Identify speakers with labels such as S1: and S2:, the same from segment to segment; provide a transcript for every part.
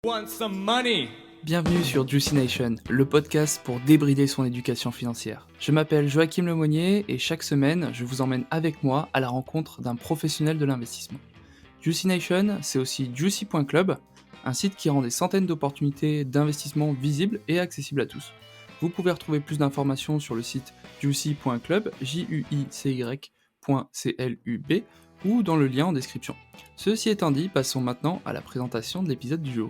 S1: Want some money?
S2: Bienvenue sur Juicy Nation, le podcast pour débrider son éducation financière. Je m'appelle Joachim Lemonnier et chaque semaine, je vous emmène avec moi à la rencontre d'un professionnel de l'investissement. Juicy Nation, c'est aussi Juicy.club, un site qui rend des centaines d'opportunités d'investissement visibles et accessibles à tous. Vous pouvez retrouver plus d'informations sur le site juicy.club, juicy.club, ou dans le lien en description. Ceci étant dit, passons maintenant à la présentation de l'épisode du jour.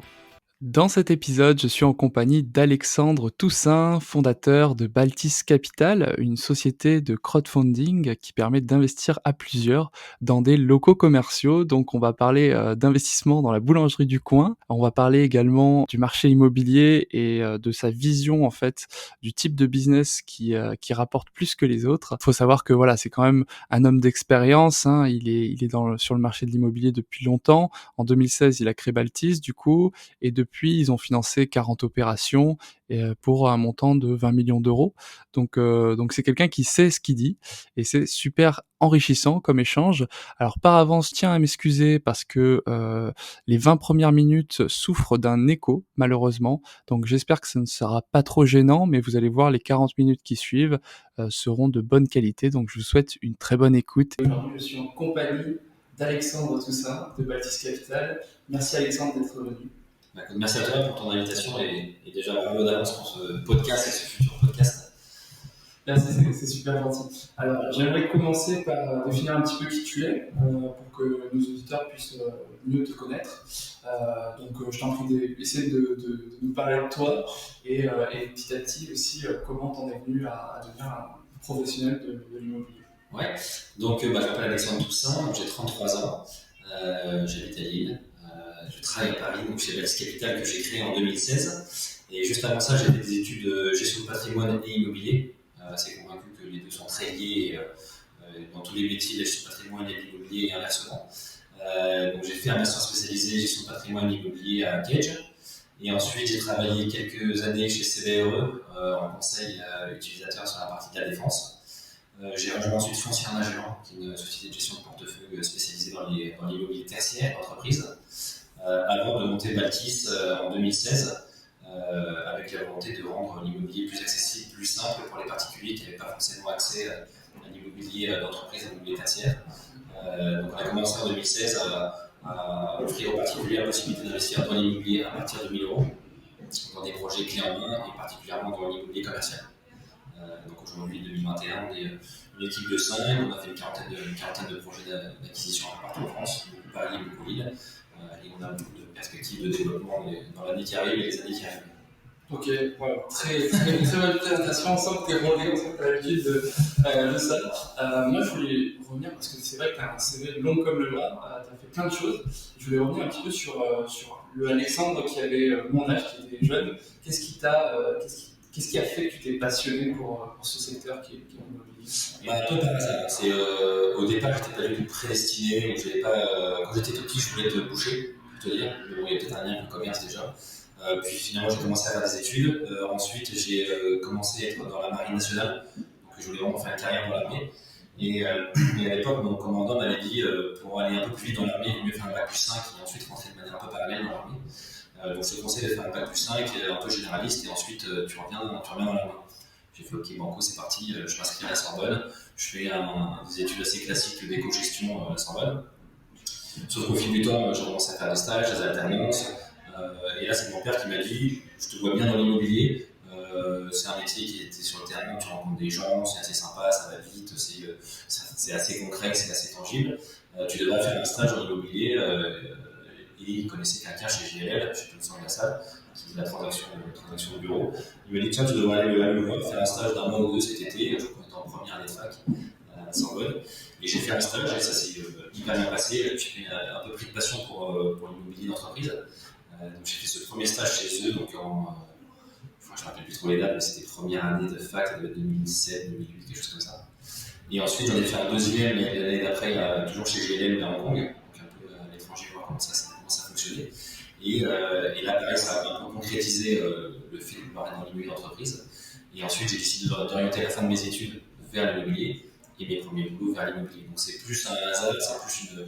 S2: Dans cet épisode, je suis en compagnie d'Alexandre Toussaint, fondateur de Baltis Capital, une société de crowdfunding qui permet d'investir à plusieurs dans des locaux commerciaux. Donc on va parler d'investissement dans la boulangerie du coin. On va parler également du marché immobilier et de sa vision en fait du type de business qui rapporte plus que les autres. Il faut savoir que voilà, c'est quand même un homme d'expérience, hein. Il est sur le marché de l'immobilier depuis longtemps. En 2016, il a créé Baltis du coup. Et depuis, ils ont financé 40 opérations pour un montant de 20 millions d'euros. Donc c'est quelqu'un qui sait ce qu'il dit et c'est super enrichissant comme échange. Alors par avance, je tiens à m'excuser parce que les 20 premières minutes souffrent d'un écho, malheureusement. Donc j'espère que ça ne sera pas trop gênant, mais vous allez voir, les 40 minutes qui suivent seront de bonne qualité. Donc je vous souhaite une très bonne écoute. Aujourd'hui, je suis en compagnie d'Alexandre Toussaint de Baltis Capital. Merci Alexandre d'être venu.
S3: Merci à toi pour ton invitation et déjà bravo d'avance pour ce podcast et ce futur podcast.
S2: Merci, c'est super gentil. Alors, j'aimerais commencer par définir un petit peu qui tu es pour que nos auditeurs puissent mieux te connaître. Donc, je t'en prie d'essayer de nous parler de toi et petit à petit aussi comment t'en es venu à devenir un professionnel de l'immobilier.
S3: Ouais, donc je m'appelle Alexandre Toussaint, j'ai 33 ans, j'habite à Lille. Je travaille à Paris, donc chez Baltis Capital que j'ai créé en 2016. Et juste avant ça, j'ai fait des études de gestion de patrimoine et immobilier. Assez convaincu que les deux sont très liés dans tous les métiers de la gestion de patrimoine et l'immobilier et inversement. Donc j'ai fait un master spécialisé gestion de patrimoine et immobilier à Cage. Et ensuite, j'ai travaillé quelques années chez CBRE en conseil utilisateur sur la partie de la défense. J'ai rejoint ensuite Foncière Magellan, qui est une société de gestion de portefeuille spécialisée dans l'immobilier tertiaire d'entreprise. Avant de monter Baltis en 2016, avec la volonté de rendre l'immobilier plus accessible, plus simple pour les particuliers qui n'avaient pas forcément accès à l'immobilier d'entreprise, à l'immobilier tertiaire. Donc on a commencé en 2016 à offrir aux particuliers la possibilité d'investir dans l'immobilier à partir de 1 000 euros, dans des projets clés en main et particulièrement dans l'immobilier commercial. Donc aujourd'hui, 2021, on est une équipe de 5, on a fait une quarantaine de projets d'acquisition partout en France, beaucoup Paris et beaucoup Lille. Et on a beaucoup de perspectives de développement dans l'année qui arrive et les années qui arrivent.
S2: Ok, voilà, très bonne présentation. On sent que tu es rodé, on sent que tu as l'habitude de ça. Moi, je voulais revenir parce que c'est vrai que tu as un CV long comme le bras, tu as fait plein de choses. Je voulais revenir un petit peu sur le Alexandre qui avait mon âge, qui était jeune. Qu'est-ce qui a fait que tu t'es passionné pour ce secteur qui est l'immobilier?
S3: Un peu par hasard. Au départ, je n'étais pas du tout prédestiné. Quand j'étais tout petit, je voulais être boucher, pour te dire. Mais bon, il y a peut-être un lien avec le commerce déjà. Puis finalement, j'ai commencé à faire des études. Ensuite, j'ai commencé à être dans la marine nationale. Donc, je voulais vraiment faire une carrière dans l'armée. Et à l'époque, mon commandant m'avait dit pour aller un peu plus vite dans l'armée, il vaut mieux faire un bac plus 5 et ensuite rentrer de manière un peu parallèle dans l'armée. Donc, je te conseille de faire un bac plus 5, un peu généraliste, et ensuite tu reviens dans l'armée. J'ai fait OK, banco, c'est parti, je m'inscris à la Sorbonne. Je fais des études assez classiques d'éco-gestion à la Sorbonne. Sauf qu'au fil du temps, j'ai commencé à faire des stages, des alternances. Et là, c'est mon père qui m'a dit je te vois bien dans l'immobilier. C'est un métier qui était sur le terrain, tu rencontres des gens, c'est assez sympa, ça va vite, c'est assez concret, c'est assez tangible. Tu devrais faire un stage en immobilier. Et il connaissait quelqu'un chez GLL, chez Johnson & Lasalle, qui faisait la transaction de bureau. Il m'a dit tiens, tu devrais aller me voir, faire un stage d'un mois ou deux cet été. Je crois qu'on était en première année de fac à la Sorbonne. Et j'ai fait un stage et ça s'est hyper bien passé. J'ai un peu pris de passion pour l'immobilier d'entreprise. Donc j'ai fait ce premier stage chez eux, donc je ne me rappelle plus trop les dates, mais c'était première année de fac, ça devait être 2007, 2008, quelque chose comme ça. Et ensuite j'en ai fait un deuxième l'année d'après, toujours chez GLL à Hong Kong, donc un peu à l'étranger, voir comment ça fonctionnait. Et là pareil, ça a un peu concrétisé le fait de vouloir être dans l'immobilier d'entreprise. Et ensuite j'ai décidé d'orienter la fin de mes études vers l'immobilier et mes premiers boulots vers l'immobilier. Donc c'est plus un hasard, c'est plus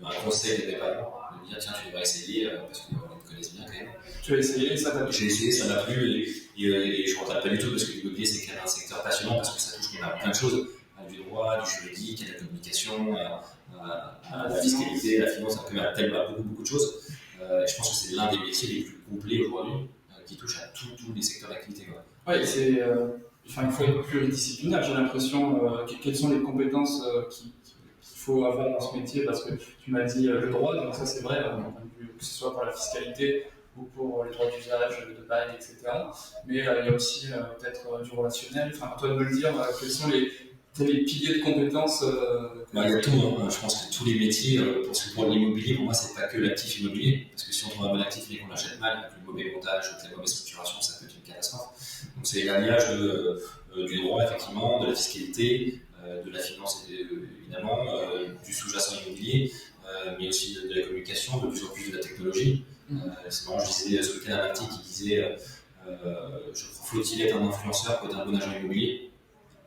S3: un conseil de mes parents, de me dire tiens tu devrais essayer parce qu'on a une connaissent bien quand même.
S2: Tu as essayé, ça t'a plu?
S3: J'ai essayé, ça m'a plu, et je ne regrette pas du tout parce que l'immobilier c'est quand même un secteur passionnant parce que ça touche quand même à plein de choses, du droit, du juridique, à la communication, à la fiscalité, à la finance, à beaucoup de choses. Je pense que c'est l'un des métiers les plus complets aujourd'hui qui touche à tous les secteurs d'activité.
S2: Oui, il faut être pluridisciplinaire, j'ai l'impression. Quelles sont les compétences qu'il faut avoir dans ce métier? Parce que tu m'as dit le droit, donc ça c'est vrai, que ce soit pour la fiscalité ou pour les droits d'usage, de bail, etc. Mais il y a aussi peut-être du relationnel. Enfin, à toi de me le dire, quels sont les piliers de compétences
S3: il y a tout, hein. Je pense que tous les métiers, parce que pour l'immobilier, pour moi, c'est pas que l'actif immobilier, parce que si on trouve un bon actif mais qu'on l'achète mal, avec le mauvais montage, avec la mauvaise structuration, ça peut être une catastrophe. Donc c'est l'alliage du droit, effectivement, de la fiscalité, de la finance, évidemment, du sous-jacent immobilier, mais aussi de la communication, de plus en plus de la technologie. C'est marrant, je disais ce week-end un article qui disait je crois faut-il être un influenceur pour être un bon agent immobilier.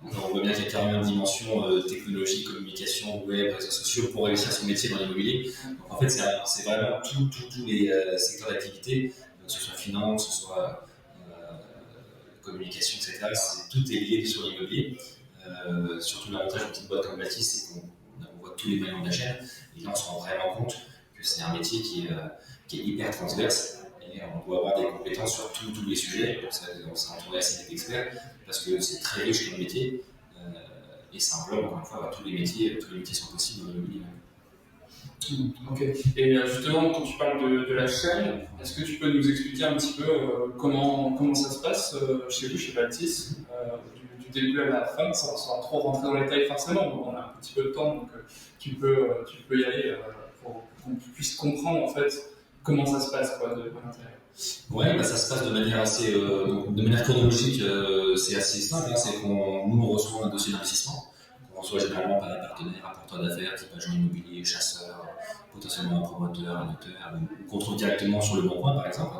S3: Donc on voit bien qu'il y a carrément une dimension technologie, communication, web, réseaux sociaux pour réussir son métier dans l'immobilier. Donc en fait, c'est vraiment tous les secteurs d'activité, que ce soit finance, que ce soit communication, etc. Tout est lié sur l'immobilier. Surtout l'avantage d'une petite boîte comme Baptiste, c'est qu'on voit tous les maillons de la chaîne. Et là, on se rend vraiment compte que c'est un métier qui est hyper transverse. Et on doit avoir des compétences sur tous les sujets. On s'est entouré assez d'experts parce que c'est très riche comme métier. Et ça englobe encore une fois tous les métiers sont possibles dans l'immobilier.
S2: Ok. Et justement, quand tu parles de la chaîne, est-ce que tu peux nous expliquer un petit peu comment ça se passe chez vous, chez Baltis, du début à la fin, sans trop rentrer dans les détails forcément. On a un petit peu de temps, donc tu peux y aller pour qu'on puisse comprendre en fait comment ça se passe de l'intérieur.
S3: Ouais, ça se passe de manière assez, de manière chronologique, c'est assez simple. C'est nous reçoit un dossier d'investissement. On reçoit généralement par un partenaire, un porteur d'affaires, type agent immobilier, chasseur, potentiellement un promoteur, un notaire, ou qu'on trouve directement sur le bon coin, par exemple.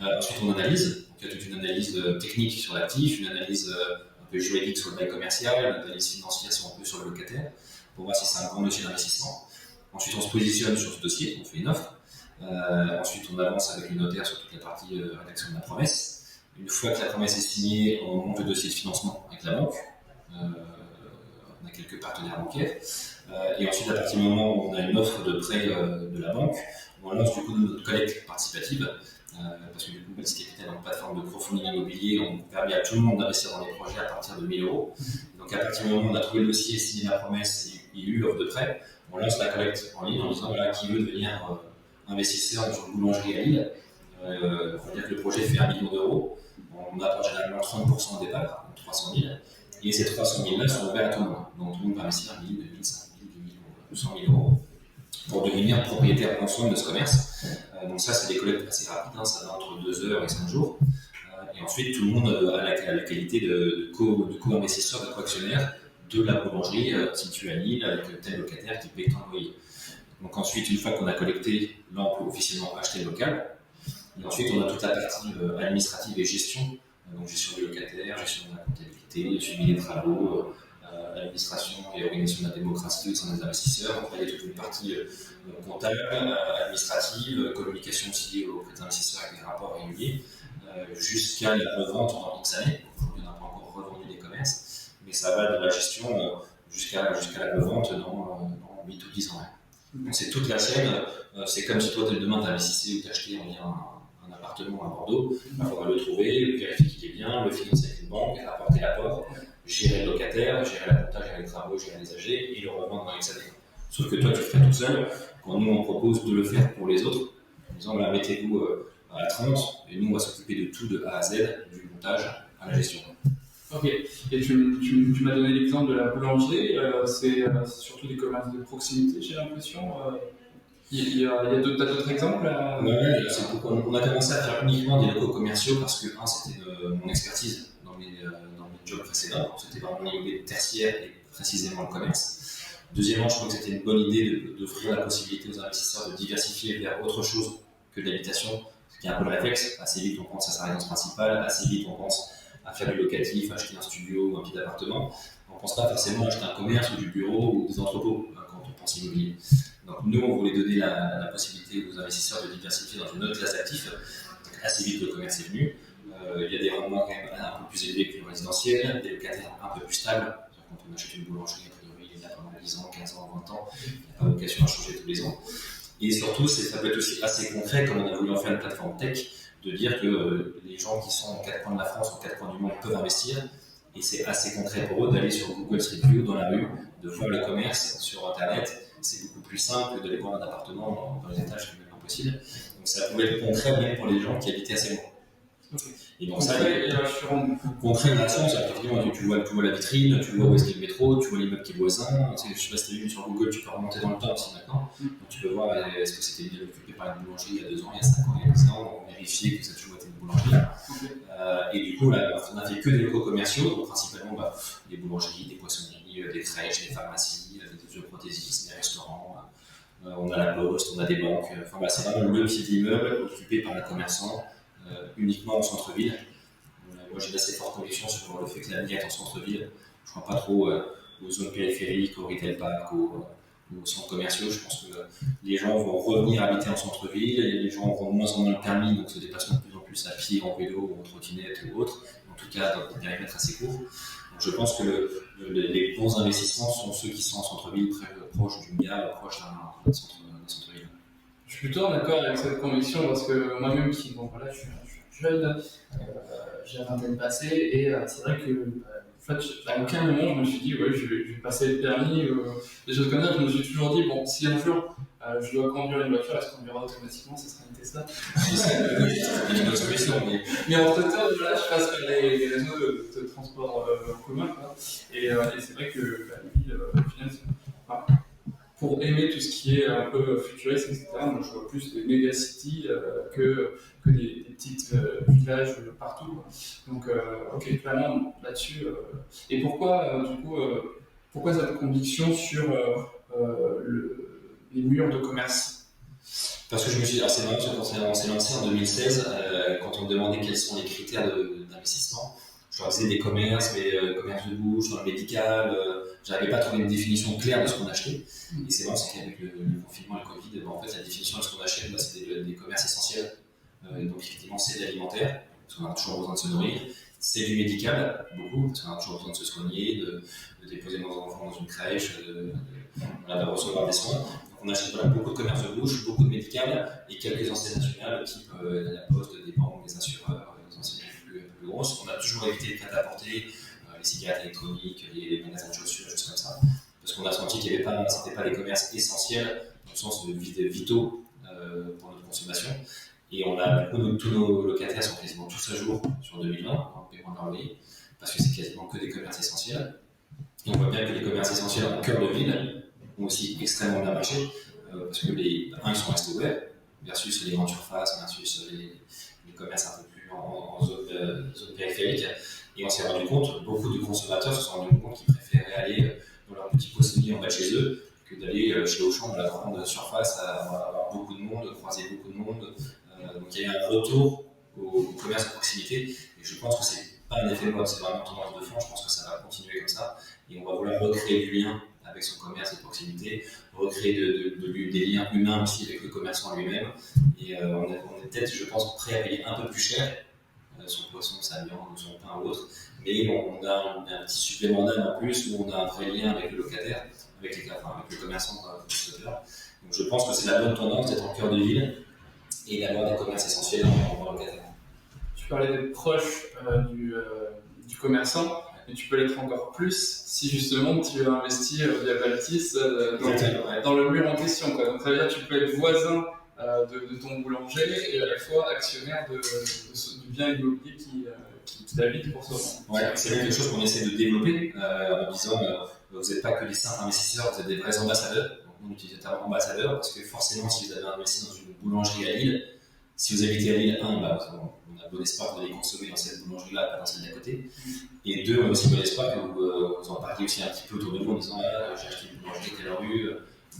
S3: Ensuite, on analyse. Donc, il y a toute une analyse technique sur l'actif, une analyse un peu juridique sur le bail commercial, une analyse financière un peu sur le locataire, pour voir si c'est un bon dossier d'investissement. Ensuite, on se positionne sur ce dossier, on fait une offre. Ensuite, on avance avec le notaire sur toute la partie rédaction de la promesse. Une fois que la promesse est signée, on monte le dossier de financement avec la banque. On a quelques partenaires bancaires. Et ensuite, à partir du moment où on a une offre de prêt de la banque, on lance du coup notre collecte participative. Parce que du coup, Baltis Capital, en plateforme de crowdfunding immobilier, on permet à tout le monde d'investir dans des projets à partir de 1 000 euros. Donc, à partir du moment où on a trouvé le dossier, signé la promesse et il y a eu l'offre de prêt, on lance la collecte en ligne en disant voilà, qui veut devenir investisseur sur une boulangerie à Lille. On va dire que le projet fait 1 million d'euros. On apporte généralement 30% au départ, donc 300 000. Et ces 300 000 là sont ouverts à tout le monde. Donc tout le monde peut investir 1 000, 2 000, 5 000, 2 000 ou 100 000 euros pour devenir propriétaire ensemble de ce commerce. Donc ça, c'est des collectes assez rapides, ça va entre 2 heures et 5 jours. Et ensuite, tout le monde a la qualité de co-investisseur, de co-actionnaire de la boulangerie située à Lille avec tel locataire qui paye tant de loyer. Donc ensuite, une fois qu'on a collecté, là on peut officiellement acheter le local. Et ensuite, on a toute la partie administrative et gestion. Donc gestion du locataire, gestion de la comptabilité, suivi des travaux, administration et organisation de la démocratie au sein des investisseurs. Donc là, il y a toute une partie comptable, administrative, communication aussi auprès des investisseurs avec des rapports réguliers, jusqu'à la revente dans X années. Aujourd'hui, on n'a pas encore revendu des commerces, mais ça va de la gestion jusqu'à la revente dans 8 ou 10 ans. Donc c'est toute la chaîne. C'est comme si toi demain t'investissais ou t'achetais un appartement à Bordeaux. Il faudra le trouver, vérifier qu'il est bien, le financer avec une banque, apporter l'apport, gérer le locataire, gérer la compta, gérer les travaux, gérer les AG et le revendre dans X années. Sauf que toi tu le fais tout seul. Quand nous on propose de le faire pour les autres, en disant voilà, mettez-vous à 30 et nous on va s'occuper de tout de A à Z, du montage à la gestion.
S2: Ok, et tu m'as donné l'exemple de la boulangerie, c'est surtout des commerces de proximité, j'ai l'impression. Il y a d'autres exemples
S3: Oui, on a commencé à faire uniquement des locaux commerciaux parce que, c'était mon expertise dans mes jobs précédents, c'était vraiment l'immobilier tertiaire et précisément le commerce. Deuxièmement, je trouvais que c'était une bonne idée d'offrir la possibilité aux investisseurs de diversifier vers autre chose que de l'habitation, ce qui est un peu le réflexe. Assez vite, on pense à sa résidence principale, assez vite, on pense à faire du locatif, acheter un studio ou un petit appartement. On ne pense pas forcément à acheter un commerce ou du bureau ou des entrepôts quand on pense immobilier. Donc nous, on voulait donner la possibilité aux investisseurs de diversifier dans une autre classe d'actifs. Donc assez vite, le commerce est venu. Il y a des rendements quand même un peu plus élevés que le résidentiel, des locataires un peu plus stables. Quand on achète une boulangerie, a priori, il y a pendant 10 ans, 15 ans, 20 ans, il n'y a pas vocation à changer tous les ans. Et surtout, ça peut être aussi assez concret, comme on a voulu en faire une plateforme tech, de dire que les gens qui sont aux 4 coins de la France, aux 4 coins du monde peuvent investir. Et c'est assez concret pour eux d'aller sur Google Street View dans la rue, de voir le commerce sur Internet. C'est beaucoup plus simple que d'aller voir un appartement dans les étages, c'est même impossible. Donc ça pouvait être concret même pour les gens qui habitaient assez loin.
S2: Okay.
S3: Et donc ça, concret, dans le sens, tu vois la vitrine, tu vois où est-ce qu'il y a le métro, tu vois l'immeuble qui est voisin. Je ne sais pas si tu as vu sur Google, tu peux remonter dans le temps aussi maintenant. Donc tu peux voir est-ce que c'était bien occupé par une boulangerie il y a 2 ans, il y a 5 ans, il y a 10 ans, donc vérifier que ça a toujours été une boulangerie. Et du coup, là, on n'a fait que des locaux commerciaux, donc principalement des boulangeries, des poissonneries, des crèches, des pharmacies, des prothésistes, des restaurants. On a la poste, on a des banques. C'est vraiment le type d'immeuble occupé par un commerçant uniquement au centre-ville. Moi, j'ai d'assez fortes convictions sur le fait que l'avenir est en centre-ville. Je ne crois pas trop aux zones périphériques, aux retail parks, aux centres commerciaux. Je pense que les gens vont revenir habiter en centre-ville, et les gens auront de moins en moins le permis, donc se déplacent de plus en plus à pied, en vélo, en trottinette ou autre, en tout cas dans des périmètres assez courts. Donc je pense que les bons investissements sont ceux qui sont en centre-ville, très proches d'une gare, proches d'un centre-ville.
S2: Je suis plutôt d'accord avec cette conviction parce que moi-même, je suis jeune, j'ai la vingtaine passée et c'est vrai que en fait, à aucun moment je me suis dit ouais, je vais passer le permis, des choses comme ça. Je me suis toujours dit bon, si un jour je dois conduire une voiture, elle se conduira automatiquement, ça sera une Tesla. Mais entre temps, voilà, je passe par les réseaux de transport en commun, quoi. Et c'est vrai que lui, au final, pour aimer tout ce qui est un peu futuriste, etc., moi je vois plus des méga-cities que des petits villages partout, quoi. Donc, ok, clairement là-dessus. Et pourquoi, du coup, pourquoi cette conviction sur les murs de commerce?
S3: Parce que je me suis dit, c'est marrant, quand on s'est lancé en 2016, quand on me demandait quels sont les critères d'investissement, je leur disais des commerces, mais commerce de bouche, dans le médical, j'arrivais pas à trouver une définition claire de ce qu'on achetait. Et c'est marrant, c'est qu'avec le confinement et le Covid, en fait, la définition de ce qu'on achète, c'est des commerces essentiels. Donc effectivement, c'est de l'alimentaire, parce qu'on a toujours besoin de se nourrir. C'est du médical, beaucoup, parce qu'on a toujours besoin de se soigner, de déposer nos enfants dans une crèche, de recevoir des soins. Donc on achète beaucoup de commerce de bouche, beaucoup de médical et quelques enseignes nationales, type la Poste, des banques, des assureurs, des enseignes plus grosses. On a toujours évité le prêt-à-porter, les cigarettes électroniques, les magasins de chaussures, des choses comme ça. Parce qu'on a senti qu'il n'y avait pas, c'était pas des commerces essentiels, dans le sens de vitaux pour notre consommation. Et on a, du coup, tous nos locataires sont quasiment tous à jour sur 2020, en paiement de leur loyer, parce que c'est quasiment que des commerces essentiels. Et on voit bien que les commerces essentiels en cœur de ville ont aussi extrêmement bien marché, parce que ils sont restés ouverts, versus les grandes surfaces, versus les commerces un peu plus en zone périphérique. Et on s'est rendu compte, beaucoup de consommateurs se sont rendus compte qu'ils préféraient aller dans leur petit poissonnier en bas de chez eux que d'aller chez Auchan, dans la grande surface, avoir beaucoup de monde, croiser beaucoup de monde. Donc il y a eu un retour au commerce de proximité, et je pense que c'est pas un effet mode, c'est vraiment tendance de fond. Je pense que ça va continuer comme ça, et on va vouloir recréer du lien avec son commerce de proximité, recréer des liens humains aussi avec le commerçant lui-même. Et on est peut-être, je pense, prêt à payer un peu plus cher son poisson, sa viande ou son pain ou autre, mais on a un petit supplément d'âme en plus, où on a un vrai lien avec le locataire, avec le commerçant utilisateur. Donc je pense que c'est la bonne tendance d'être en cœur de ville et d'avoir des commerces essentiels en locataire.
S2: Tu parlais d'être proche du commerçant, mais tu peux l'être encore plus si justement tu veux investir via Baltis dans le mur en question, quoi. Donc ça veut dire que tu peux être voisin de ton boulanger et à la fois actionnaire du bien immobilier qui t'habite pour ça.
S3: Ouais, c'est quelque chose qu'on essaie de développer en disant vous n'êtes pas que des simples investisseurs, vous êtes des vrais ambassadeurs. Donc nous, on utilise le terme ambassadeur parce que forcément, si vous avez investi dans une boulangerie à Lille, si vous habitez à Lille, on a bon espoir que vous allez consommer dans cette boulangerie-là, pas dans celle d'à côté. Et deux, on a aussi bon espoir que vous en parliez aussi un petit peu autour de vous en disant j'ai acheté une boulangerie à telle rue,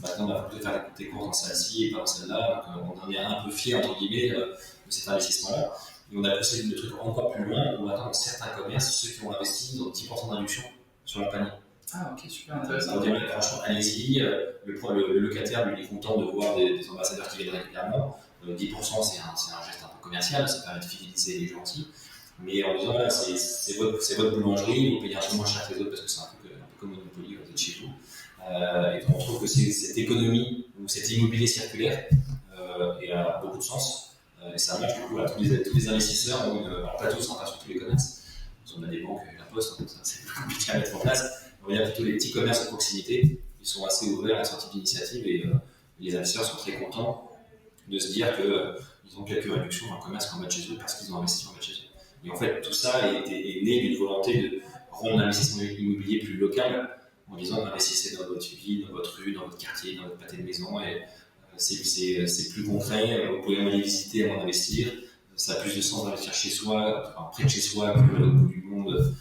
S3: maintenant on va plutôt faire des cours dans celle-ci et pas dans celle-là. Donc on en est un peu fiers, entre guillemets, de cet investissement-là. Et on a poussé le truc encore plus loin, où maintenant dans certains commerces, ceux qui ont investi, ils ont 10% d'induction sur leur panier.
S2: Ah, ok, super intéressant.
S3: On dirait franchement, allez-y. Le locataire, lui, il est content de voir des ambassadeurs qui viennent régulièrement. 10%, c'est un geste un peu commercial, ça permet de fidéliser les gens aussi. Mais en disant, voilà, c'est votre boulangerie, vous payez un peu moins cher que les autres parce que c'est un peu comme Monopoly, vous êtes chez vous. Et on trouve que cette économie ou cet immobilier circulaire a beaucoup de sens. Et ça marche du coup à tous les investisseurs, alors pas tous, pas sur tous les commerces. On a des banques, la poste, donc ça c'est plus compliqué à mettre en place. On va dire plutôt les petits commerces de proximité, ils sont assez ouverts à ce type d'initiative et les investisseurs sont très contents de se dire qu'ils ont quelques réductions dans le commerce qu'on met chez eux parce qu'ils ont investi en bas chez eux. Et en fait, tout ça est né d'une volonté de rendre l'investissement immobilier plus local en disant investissez dans votre ville, dans votre rue, dans votre quartier, dans votre pâté de maison et c'est plus concret, vous pouvez aller visiter avant d'investir. Ça a plus de sens d'investir chez soi, enfin, près de chez soi, que au bout du monde,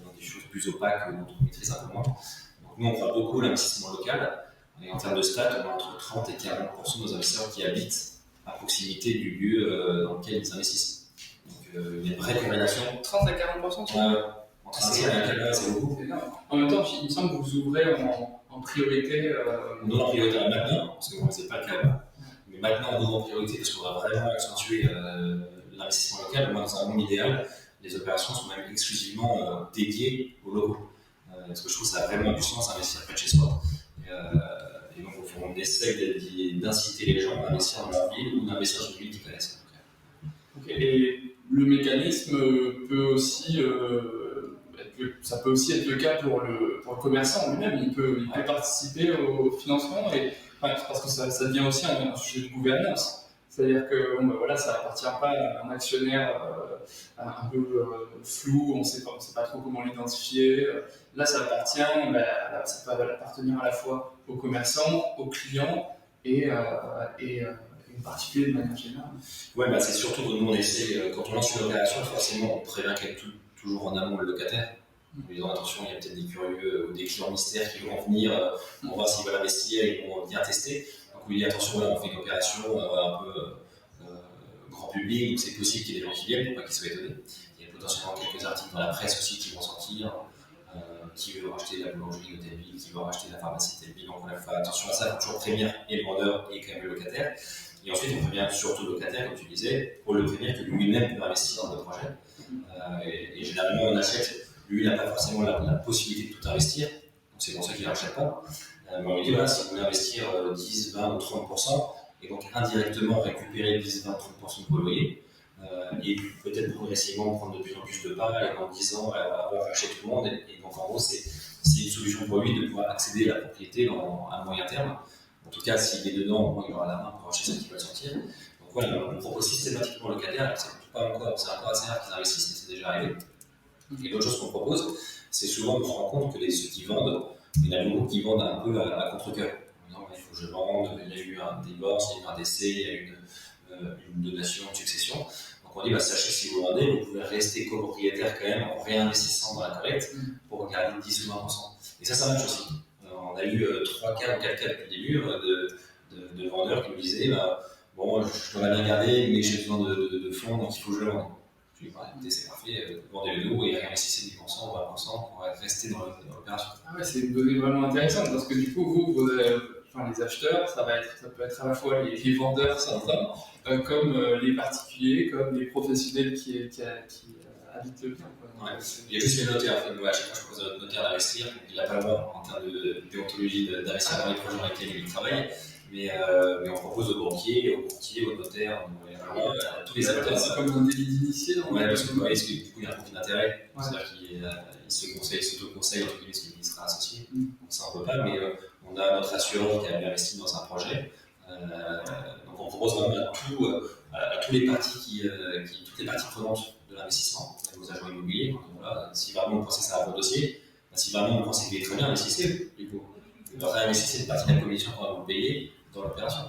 S3: dans des choses plus opaques dont on maîtrise un peu moins. Donc nous, on croit beaucoup à l'investissement local. Et en termes de stats, on a entre 30 et 40% de nos investisseurs qui habitent à proximité du lieu dans lequel ils investissent. Donc il y a une vraie corrélation.
S2: 30 à 40%,
S3: entre un tiers et un quart, c'est beaucoup.
S2: En même temps, il me semble que vous ouvrez en priorité.
S3: Nous, en priorité maintenant, parce que ce n'est pas le cas avant. Mais maintenant, on ouvre en priorité parce qu'on va vraiment accentuer l'investissement local. Moi, dans un monde idéal, les opérations sont même exclusivement dédiées aux locaux. Parce que je trouve que ça a vraiment du sens d'investir près de chez soi. Et donc, on essaie d'inciter les gens à investir dans leur ville ou d'investir dans une ville qu'ils connaissent.
S2: Okay. Et le mécanisme peut aussi, ça peut aussi être le cas pour le commerçant lui-même. Il peut participer au financement parce que ça devient aussi un sujet de gouvernance. C'est-à-dire que voilà, ça n'appartient pas à un actionnaire un peu flou, on ne sait pas trop comment l'identifier. Là, ça appartient, ça peut appartenir à la fois aux commerçants, aux clients et en particulier de manière générale.
S3: Ouais, c'est surtout que nous, on essaie, quand on lance une opération, forcément, on prévient toujours en amont le locataire. En disant attention, il y a peut-être des curieux ou des clients mystères qui vont venir, on va voir s'ils veulent investir, ils vont venir tester. Donc il dit attention, là, on fait une opération un peu grand public, donc c'est possible qu'il y ait des gens qui viennent pour pas qu'ils soient étonnés. Il y a potentiellement quelques articles dans la presse aussi qui vont sortir. Qui veut racheter la boulangerie de telle ville, qui veut racheter la pharmacie de telle ville. Donc on va faire attention à ça, il faut toujours prévenir et le vendeur et quand même le locataire. Et ensuite, on prévient surtout le locataire, comme tu disais, pour le prévenir que lui-même peut investir dans le projet. Et généralement, on achète, lui, il n'a pas forcément la possibilité de tout investir, donc c'est pour ça qu'il ne rachète pas. Mais on lui dit, voilà, si vous voulez investir 10, 20 ou 30%, et donc indirectement récupérer 10, 20 ou 30% de vos loyers, et peut-être progressivement prendre de plus en plus de parts, et dans 10 ans, avoir racheté tout le monde. Et donc, en gros, c'est une solution pour lui de pouvoir accéder à la propriété à moyen terme. En tout cas, s'il est dedans, il aura la main pour acheter ce qui va sortir. Donc voilà, on propose systématiquement au locataire, c'est encore assez rare qu'ils investissent, mais c'est déjà arrivé. Et l'autre chose qu'on propose, c'est souvent on se rend compte que ceux qui vendent, il y en a beaucoup qui vendent un peu à contre-cœur. En disant, il faut que je vende, il y a eu un divorce, il y a eu un décès, il y a eu une donation, une succession. Donc on dit, sachez si vous vendez, vous pouvez rester copropriétaire quand même en réinvestissant dans la collecte pour garder 10 ou 20%. Et ça marche aussi. On a eu 3 cas ou 4 cas depuis le début de vendeurs qui me disaient bon, je dois bien garder, mais j'ai besoin de fonds, donc il faut que je le vende. Je lui dis c'est parfait, vendez-le nous et réinvestissez 10% ou 20% pour rester dans l'opération.
S2: Ah ouais, c'est une donnée vraiment intéressante parce que du coup, les acheteurs, ça peut être à la fois les vendeurs certains, comme les particuliers, comme les professionnels qui habitent le bien.
S3: Ouais. Il y a juste les notaires. À chaque fois, je propose à notre notaire d'investir. Il n'a pas le droit en termes de déontologie d'investir dans les projets dans lesquels il travaille. Mais on propose aux banquiers, aux courtiers, aux notaires, à tous les acteurs.
S2: C'est comme un délit d'initié.
S3: Ouais, parce que du coup, il y a un conflit d'intérêt. Ouais. C'est-à-dire qu'il s'auto-conseille, entre guillemets, qu'il sera associé. Donc ça, on ne peut pas, mais on a notre assureur qui a investi dans un projet. Donc on propose vraiment à toutes les parties prenantes de l'investissement, aux agents immobiliers. Voilà, si vraiment vous pensez que c'est un bon dossier, si vraiment vous pensez qu'il est très bien, investissez. Du coup, réinvestissez une partie de la commission qu'on va vous payer dans l'opération.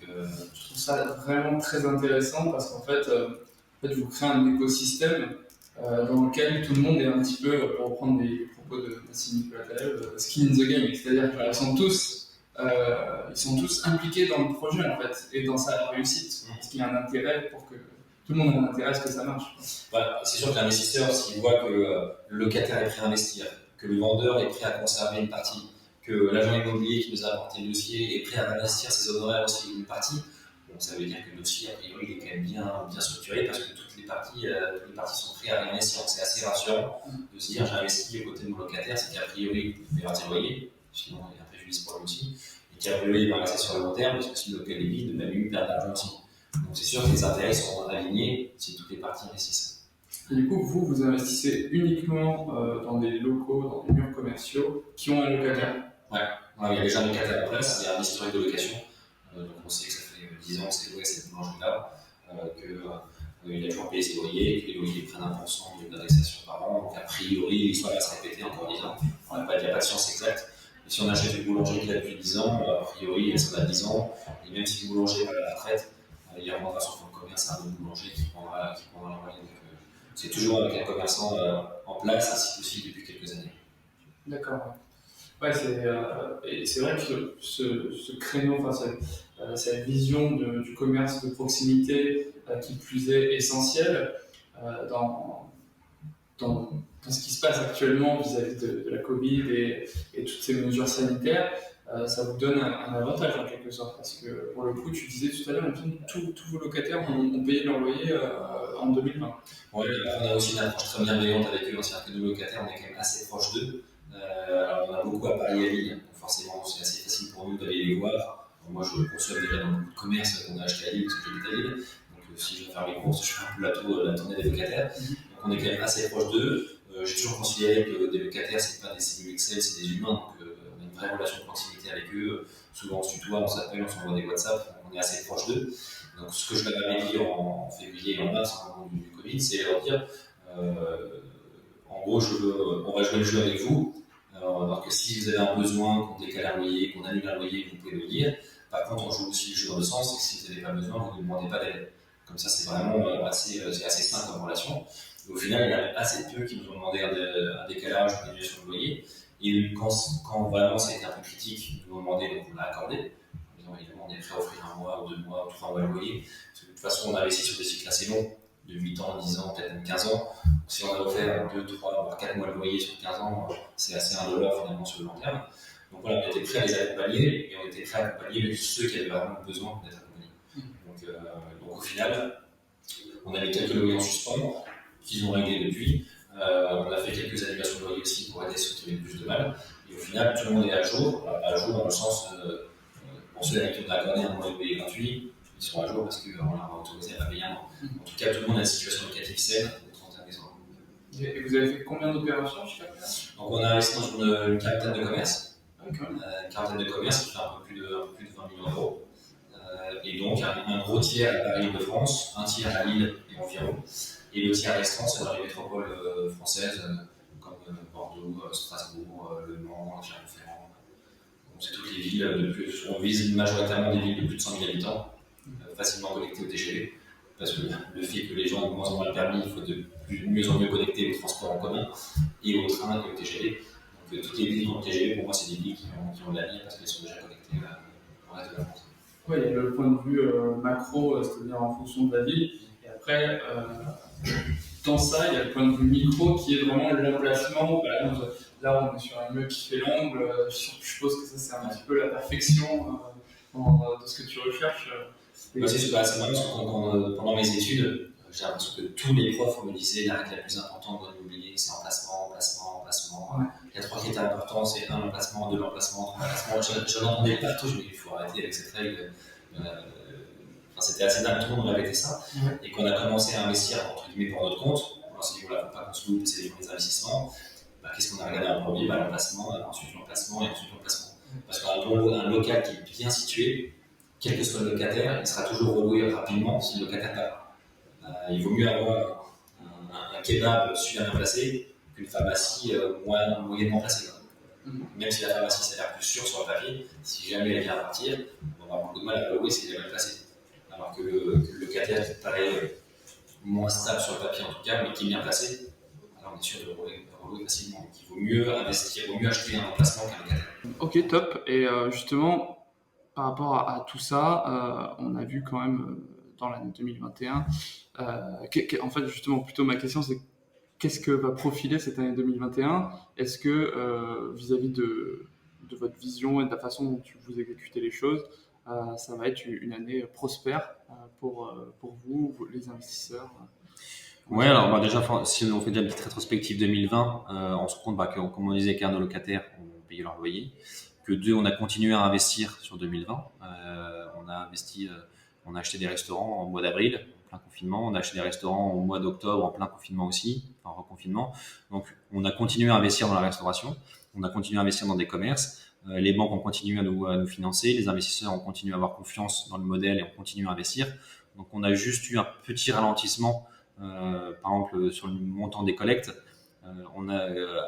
S2: Je trouve ça vraiment très intéressant parce qu'en fait, vous créez un écosystème dans lequel tout le monde est un petit peu, pour reprendre des propos de Nassim Nicolas Taleb, skin in the game, c'est-à-dire qu'ils sont tous impliqués dans le projet en fait et dans sa réussite, parce qu'il y a un intérêt pour que tout le monde ait un intérêt à ce que ça marche.
S3: Voilà, c'est sûr que l'investisseur, s'il voit que le locataire est prêt à investir, que le vendeur est prêt à conserver une partie, que l'agent immobilier qui nous a apporté le dossier est prêt à investir ses honoraires aussi une partie. Donc ça veut dire que le dossier, a priori, il est quand même bien structuré parce que toutes les parties sont prêtes à réinvestir. Donc c'est assez rassurant de se dire j'ai investi aux côtés de mon locataire, c'est qu'à priori, il va verser le loyer, sinon il y a un préjudice pour lui aussi, et qu'à priori, il va rester sur le long terme parce que si le local est vide, il va lui perdre de l'argent aussi. Donc c'est sûr que les intérêts sont alignés si toutes les parties investissent.
S2: Et du coup, vous investissez uniquement dans des locaux, dans des murs commerciaux qui ont un locataire.
S3: Ouais, il y a déjà un locataire en place, il y a un historique de location. Donc on sait que ça fait 10 ans que c'est loué à cette boulangerie-là, qu'il a toujours payé ses loyers, que les loyers prennent 1% d'indexation par an. Donc a priori, l'histoire va se répéter encore 10 ans. Il n'y a pas de science exacte. Et si on achète une boulangerie qui a depuis 10 ans, a priori, elle sera à 10 ans. Et même si le boulanger va à la retraite, il rendra son fonds de commerce à un autre boulanger qui prendra la moyenne. C'est toujours avec un commerçant en place, ainsi possible depuis quelques années.
S2: D'accord. Ouais, c'est vrai que ce créneau, cette vision du commerce de proximité qui plus est essentielle dans ce qui se passe actuellement vis-à-vis de la Covid et toutes ces mesures sanitaires, ça vous donne un avantage en quelque sorte. Parce que pour le coup, tu disais tout à l'heure, tous vos locataires ont payé leur loyer en 2020.
S3: Oui, on a aussi une approche très bienveillante avec eux, c'est-à-dire que nos locataires, on est quand même assez proches d'eux. Alors on a beaucoup à Paris et à Lille, donc forcément c'est assez facile pour nous d'aller les voir. Moi je consomme déjà dans beaucoup de commerces qu'on a acheté à Lille parce que j'habite à Lille, donc si je veux faire mes courses, je fais un peu la tournée des locataires. Donc on est quand même assez proche d'eux. J'ai toujours considéré que des locataires c'est pas des cellules Excel, c'est des humains, donc on a une vraie relation de proximité avec eux. Souvent on se tutoie, on s'appelle, on s'envoie des WhatsApp, donc on est assez proche d'eux. Donc ce que je leur avais dit en février et en mars, au moment du Covid, c'est leur dire en gros on va jouer le jeu avec vous. Alors que si vous avez un besoin, qu'on décale un loyer, qu'on annule un loyer, vous pouvez le dire. Par contre, on joue aussi le jeu dans le sens, c'est que si vous n'avez pas besoin, vous ne demandez pas d'aide. Comme ça, c'est vraiment assez simple comme relation. Et au final, il y a assez peu qui nous ont demandé un décalage, une annulation de loyer. Et quand vraiment ça a été un peu critique, ils nous ont demandé, donc on l'a accordé. En disant, évidemment, on est prêt à offrir 1 mois, ou 2 mois, ou 3 mois de loyer. Parce que de toute façon, on a investi sur des cycles assez longs, de 8 ans, 10 ans, peut-être même 15 ans. Si on a offert 2, 3, voire 4 mois de loyer sur 15 ans, c'est assez indolore finalement sur le long terme. Donc voilà, on était prêt à les accompagner et on était prêt à accompagner ceux qui avaient vraiment besoin d'être accompagnés. Donc au final, on a mis quelques loyers en suspens qu'ils ont réglés depuis. On a fait quelques annulations de loyer aussi pour aider ceux qui avaient plus de mal. Et au final, tout le monde est à jour dans le sens, pour ceux avec qui on a accordé un mois de loyer gratuit, ils sont à jour parce qu'on leur a autorisé à payer un mois. En tout cas, tout le monde a une situation locative saine au 31 décembre.
S2: Et vous avez fait combien d'opérations jusqu'à présent?
S3: Donc on a investi dans une quarantaine de commerces. Une quarantaine de commerces qui fait un peu plus de 20 millions d'euros. Et donc un gros tiers à Paris-Île-de-France, un tiers à Lille et environ. Et le tiers restant, c'est dans les métropoles françaises comme Bordeaux, Strasbourg, Le Mans, Clermont-Ferrand. Donc c'est toutes les villes on vise majoritairement des villes de plus de 100 000 habitants, facilement connectées au TGV. Parce que le fait que les gens ont de moins en moins le permis, il faut de mieux en mieux connecter au transport en commun et au train et au TGV. Donc toutes les villes qui ont le TGV, pour moi, c'est des villes qui ont de l'avenir parce qu'elles sont déjà connectées au reste de la France.
S2: Oui, il y a le point de vue macro, c'est-à-dire en fonction de la ville. Et après, dans ça, il y a le point de vue micro qui est vraiment l'emplacement. Par exemple, là, on est sur un immeuble qui fait l'angle. Je suppose que ça, c'est un petit peu la perfection de ce que tu recherches.
S3: C'est marrant parce que pendant mes études, j'ai l'impression que tous les profs me disaient la règle la plus importante dans l'immobilier, c'est emplacement. Ouais. Il y a 3 critères importants, c'est 1 emplacement, 2 emplacements, 3 emplacements. Je l'entendais partout, je me dis il faut arrêter avec cette règle. C'était assez dingue, tout le monde répétait ça. Et quand on a commencé à investir entre guillemets pour notre compte, on s'est dit voilà, faut pas qu'on se loupe, c'est des investissements. Qu'est-ce qu'on a regardé en premier? L'emplacement, ensuite l'emplacement et ensuite l'emplacement. Parce qu'un local qui est bien situé, quel que soit le locataire, il sera toujours reloué rapidement si le locataire part. Il vaut mieux avoir un kebab super bien placé qu'une pharmacie moyennement placée. Même si la pharmacie ça a l'air plus sûr sur le papier, si jamais elle vient à partir, on va avoir beaucoup de mal à relouer si elle est bien placée. Alors que le locataire qui paraît moins stable sur le papier en tout cas, mais qui est bien placé, alors on est sûr de relouer facilement. Donc il vaut mieux investir, il vaut mieux acheter un emplacement qu'un locataire.
S2: Ok, top. Et justement, par rapport à tout ça, on a vu quand même dans l'année 2021, en fait, justement, plutôt ma question, c'est qu'est-ce que va profiler cette année 2021? Est-ce que vis-à-vis de votre vision et de la façon dont vous exécutez les choses, ça va être une année prospère pour vous, les investisseurs?
S3: Ouais, alors déjà, si on fait déjà une petite rétrospective 2020, on se rend compte que, comme on disait, qu'un, nos locataires ont payé leur loyer, que deux, on a continué à investir sur 2020. On a investi, on a acheté des restaurants en mois d'avril, en plein confinement, on a acheté des restaurants au mois d'octobre, en plein confinement aussi, en reconfinement. Donc, on a continué à investir dans la restauration, on a continué à investir dans des commerces, les banques ont continué à nous financer, les investisseurs ont continué à avoir confiance dans le modèle et ont continué à investir. Donc, on a juste eu un petit ralentissement par exemple, sur le montant des collectes,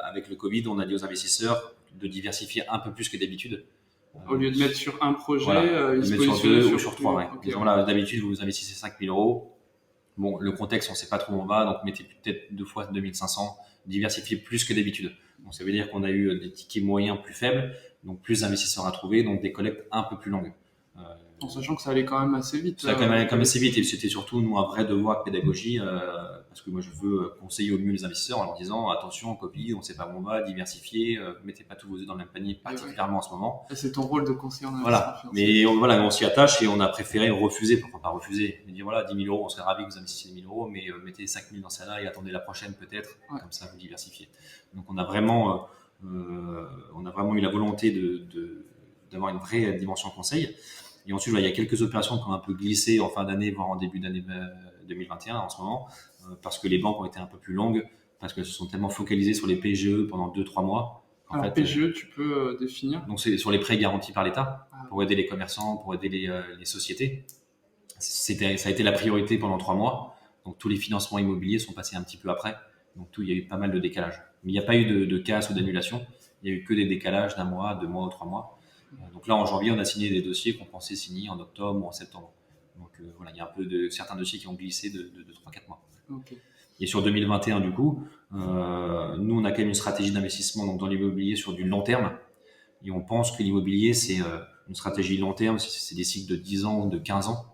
S3: avec le Covid, on a dit aux investisseurs de diversifier un peu plus que d'habitude.
S2: Au lieu de mettre sur un projet,
S3: Voilà,
S2: ils
S3: de
S2: se
S3: mettre sur
S2: positionnent
S3: deux ou sur trois. Ouais.
S2: Okay,
S3: Disons, là, d'habitude, vous investissez 5 000 euros. Bon, le contexte, on ne sait pas trop où on va, donc mettez peut-être 2 fois 2 500, diversifiez plus que d'habitude. Donc, ça veut dire qu'on a eu des tickets moyens plus faibles, donc plus d'investisseurs à trouver, donc des collectes un peu plus longues.
S2: En sachant que ça allait quand même assez vite.
S3: Ça a quand même assez vite, et c'était surtout nous un vrai devoir de pédagogie, parce que moi je veux conseiller au mieux les investisseurs en leur disant attention, Covid, on ne sait pas où on va, diversifier, mettez pas tous vos œufs dans le même panier, particulièrement en ce moment.
S2: Et c'est ton rôle de conseiller en investissement.
S3: Voilà, mais on s'y attache et on a préféré refuser, enfin pas refuser, mais dire voilà, 10 000 euros, on serait ravis que vous investissiez 10 000 euros, mais mettez 5 000 dans celle-là et attendez la prochaine peut-être, comme ça vous diversifiez. Donc on a vraiment eu la volonté d'avoir une vraie dimension conseil. Et ensuite, il y a quelques opérations qui ont un peu glissé en fin d'année, voire en début d'année 2021 en ce moment, parce que les banques ont été un peu plus longues, parce qu'elles se sont tellement focalisées sur les PGE pendant 2-3 mois.
S2: Alors, PGE, tu peux définir?
S3: Donc, c'est sur les prêts garantis par l'État, pour aider les commerçants, pour aider les sociétés. Ça a été la priorité pendant 3 mois. Donc, tous les financements immobiliers sont passés un petit peu après. Donc, il y a eu pas mal de décalage. Mais il n'y a pas eu de casse ou d'annulation. Il n'y a eu que des décalages d'un mois, 2 mois ou 3 mois. Donc là, en janvier, on a signé des dossiers qu'on pensait signer en octobre ou en septembre. Donc voilà, il y a un peu de certains dossiers qui ont glissé de 3-4 mois.
S2: Okay.
S3: Et sur 2021, du coup, nous, on a quand même une stratégie d'investissement donc dans l'immobilier sur du long terme. Et on pense que l'immobilier, c'est une stratégie long terme, c'est des cycles de 10 ans ou de 15 ans.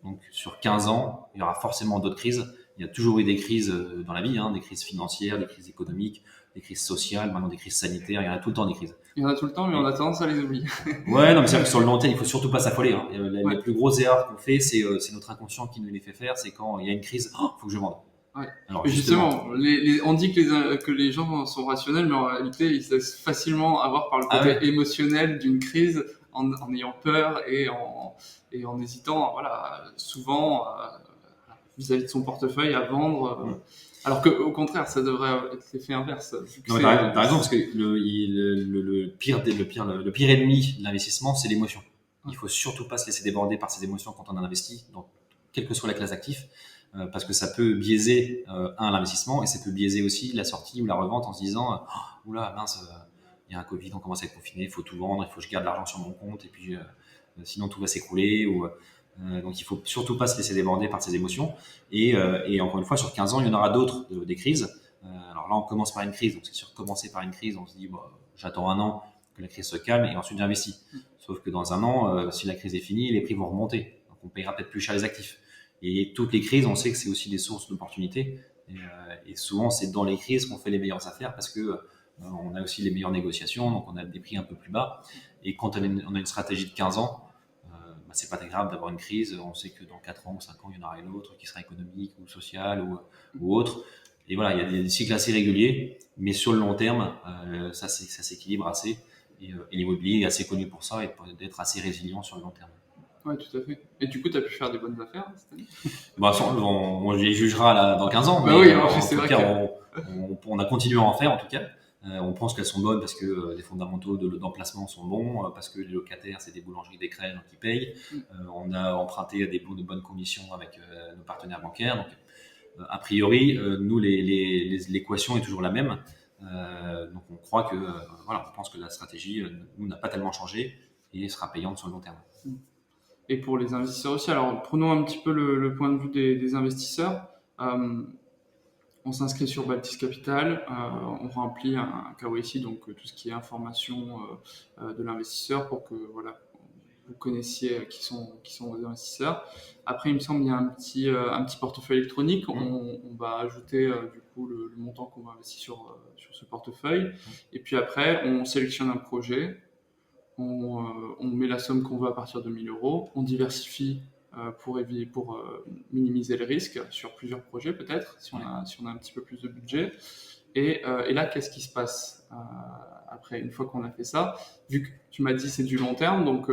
S3: Donc sur 15 ans, il y aura forcément d'autres crises. Il y a toujours eu des crises dans la vie, des crises financières, des crises économiques, des crises sociales, maintenant des crises sanitaires, il y en a tout le temps des crises.
S2: Il y en a tout le temps, mais on a tendance à les oublier.
S3: Ouais, non, mais c'est vrai que sur le long terme, il faut surtout pas s'affoler. Les plus grosses erreurs qu'on fait, c'est notre inconscient qui nous les fait faire. C'est quand il y a une crise, faut que je vende.
S2: Ouais. Alors justement, on dit que les gens sont rationnels, mais en réalité, ils se laissent facilement avoir par le côté émotionnel d'une crise, en ayant peur et en hésitant, voilà, souvent vis-à-vis de son portefeuille à vendre. Alors qu'au contraire, ça devrait être l'effet inverse.
S3: Non, t'as raison, parce que le pire ennemi de l'investissement, c'est l'émotion. Il faut surtout pas se laisser déborder par ses émotions quand on a investi, donc quelle que soit la classe d'actifs, parce que ça peut biaiser l'investissement et ça peut biaiser aussi la sortie ou la revente en se disant oula mince, il y a un Covid, on commence à être confiné, il faut tout vendre, il faut que je garde l'argent sur mon compte et puis sinon tout va s'écrouler ou donc il faut surtout pas se laisser déborder par ses émotions et encore une fois sur 15 ans il y en aura d'autres des crises. Alors là on commence par une crise, donc c'est sûr commencer par une crise on se dit j'attends un an que la crise se calme et ensuite j'investis. Sauf que dans un an si la crise est finie les prix vont remonter, donc on payera peut-être plus cher les actifs. Et toutes les crises on sait que c'est aussi des sources d'opportunités et souvent c'est dans les crises qu'on fait les meilleures affaires parce que on a aussi les meilleures négociations, donc on a des prix un peu plus bas et quand on a une stratégie de 15 ans c'est pas très grave d'avoir une crise. On sait que dans 4 ans ou 5 ans, il y en aura une autre qui sera économique ou sociale ou autre. Et voilà, il y a des cycles assez réguliers, mais sur le long terme, ça s'équilibre assez. Et l'immobilier est assez connu pour ça et d'être assez résilient sur le long terme.
S2: Ouais, tout à fait. Et du coup, tu as pu faire des bonnes affaires cette année ?
S3: On les jugera là, dans 15 ans.
S2: Mais oui, en tout
S3: cas, on a continué à en faire en tout cas. On pense qu'elles sont bonnes parce que les fondamentaux d'emplacement sont bons, parce que les locataires, c'est des boulangeries des crèches qui payent. On a emprunté à de bonnes conditions avec nos partenaires bancaires. Donc, a priori, nous, l'équation est toujours la même. Donc, on croit que, on pense que la stratégie, nous, n'a pas tellement changé et sera payante sur le long terme.
S2: Et pour les investisseurs aussi. Alors, prenons un petit peu le point de vue des investisseurs. On s'inscrit sur Baltis Capital, on remplit un KYC, donc tout ce qui est information de l'investisseur pour que vous connaissiez qui sont vos investisseurs. Après, il me semble qu'il y a un petit portefeuille électronique. On va ajouter du coup le montant qu'on va investir sur ce portefeuille. Et puis après, on sélectionne un projet, on met la somme qu'on veut à partir de 1000 euros, on diversifie pour minimiser le risque sur plusieurs projets peut-être, si on a un petit peu plus de budget. Et là, qu'est-ce qui se passe après, une fois qu'on a fait ça? Vu que tu m'as dit c'est du long terme, donc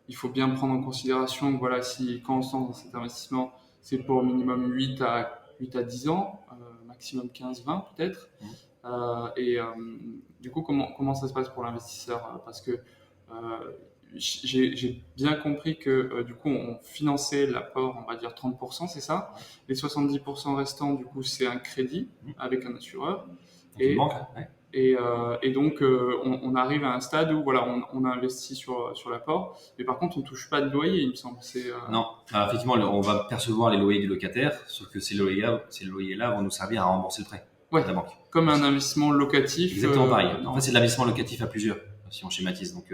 S2: il faut bien prendre en considération que voilà, si quand on se lance dans cet investissement, c'est pour au minimum 8 à 10 ans, maximum 15-20 peut-être. Du coup, comment ça se passe pour l'investisseur? Parce que j'ai bien compris que du coup, on finançait l'apport, on va dire 30%, c'est ça? Les 70% restants, du coup, c'est un crédit avec un assureur.
S3: Et, banque, ouais.
S2: Et donc, on arrive à un stade où voilà, on a investi sur l'apport, mais par contre, on ne touche pas de loyer, il me semble.
S3: Non, alors, effectivement, on va percevoir les loyers du locataire, sauf que ces loyers-là vont nous servir à rembourser le prêt de la banque.
S2: Comme un investissement locatif.
S3: Exactement pareil. En fait, c'est de l'investissement locatif à plusieurs, si on schématise. Donc,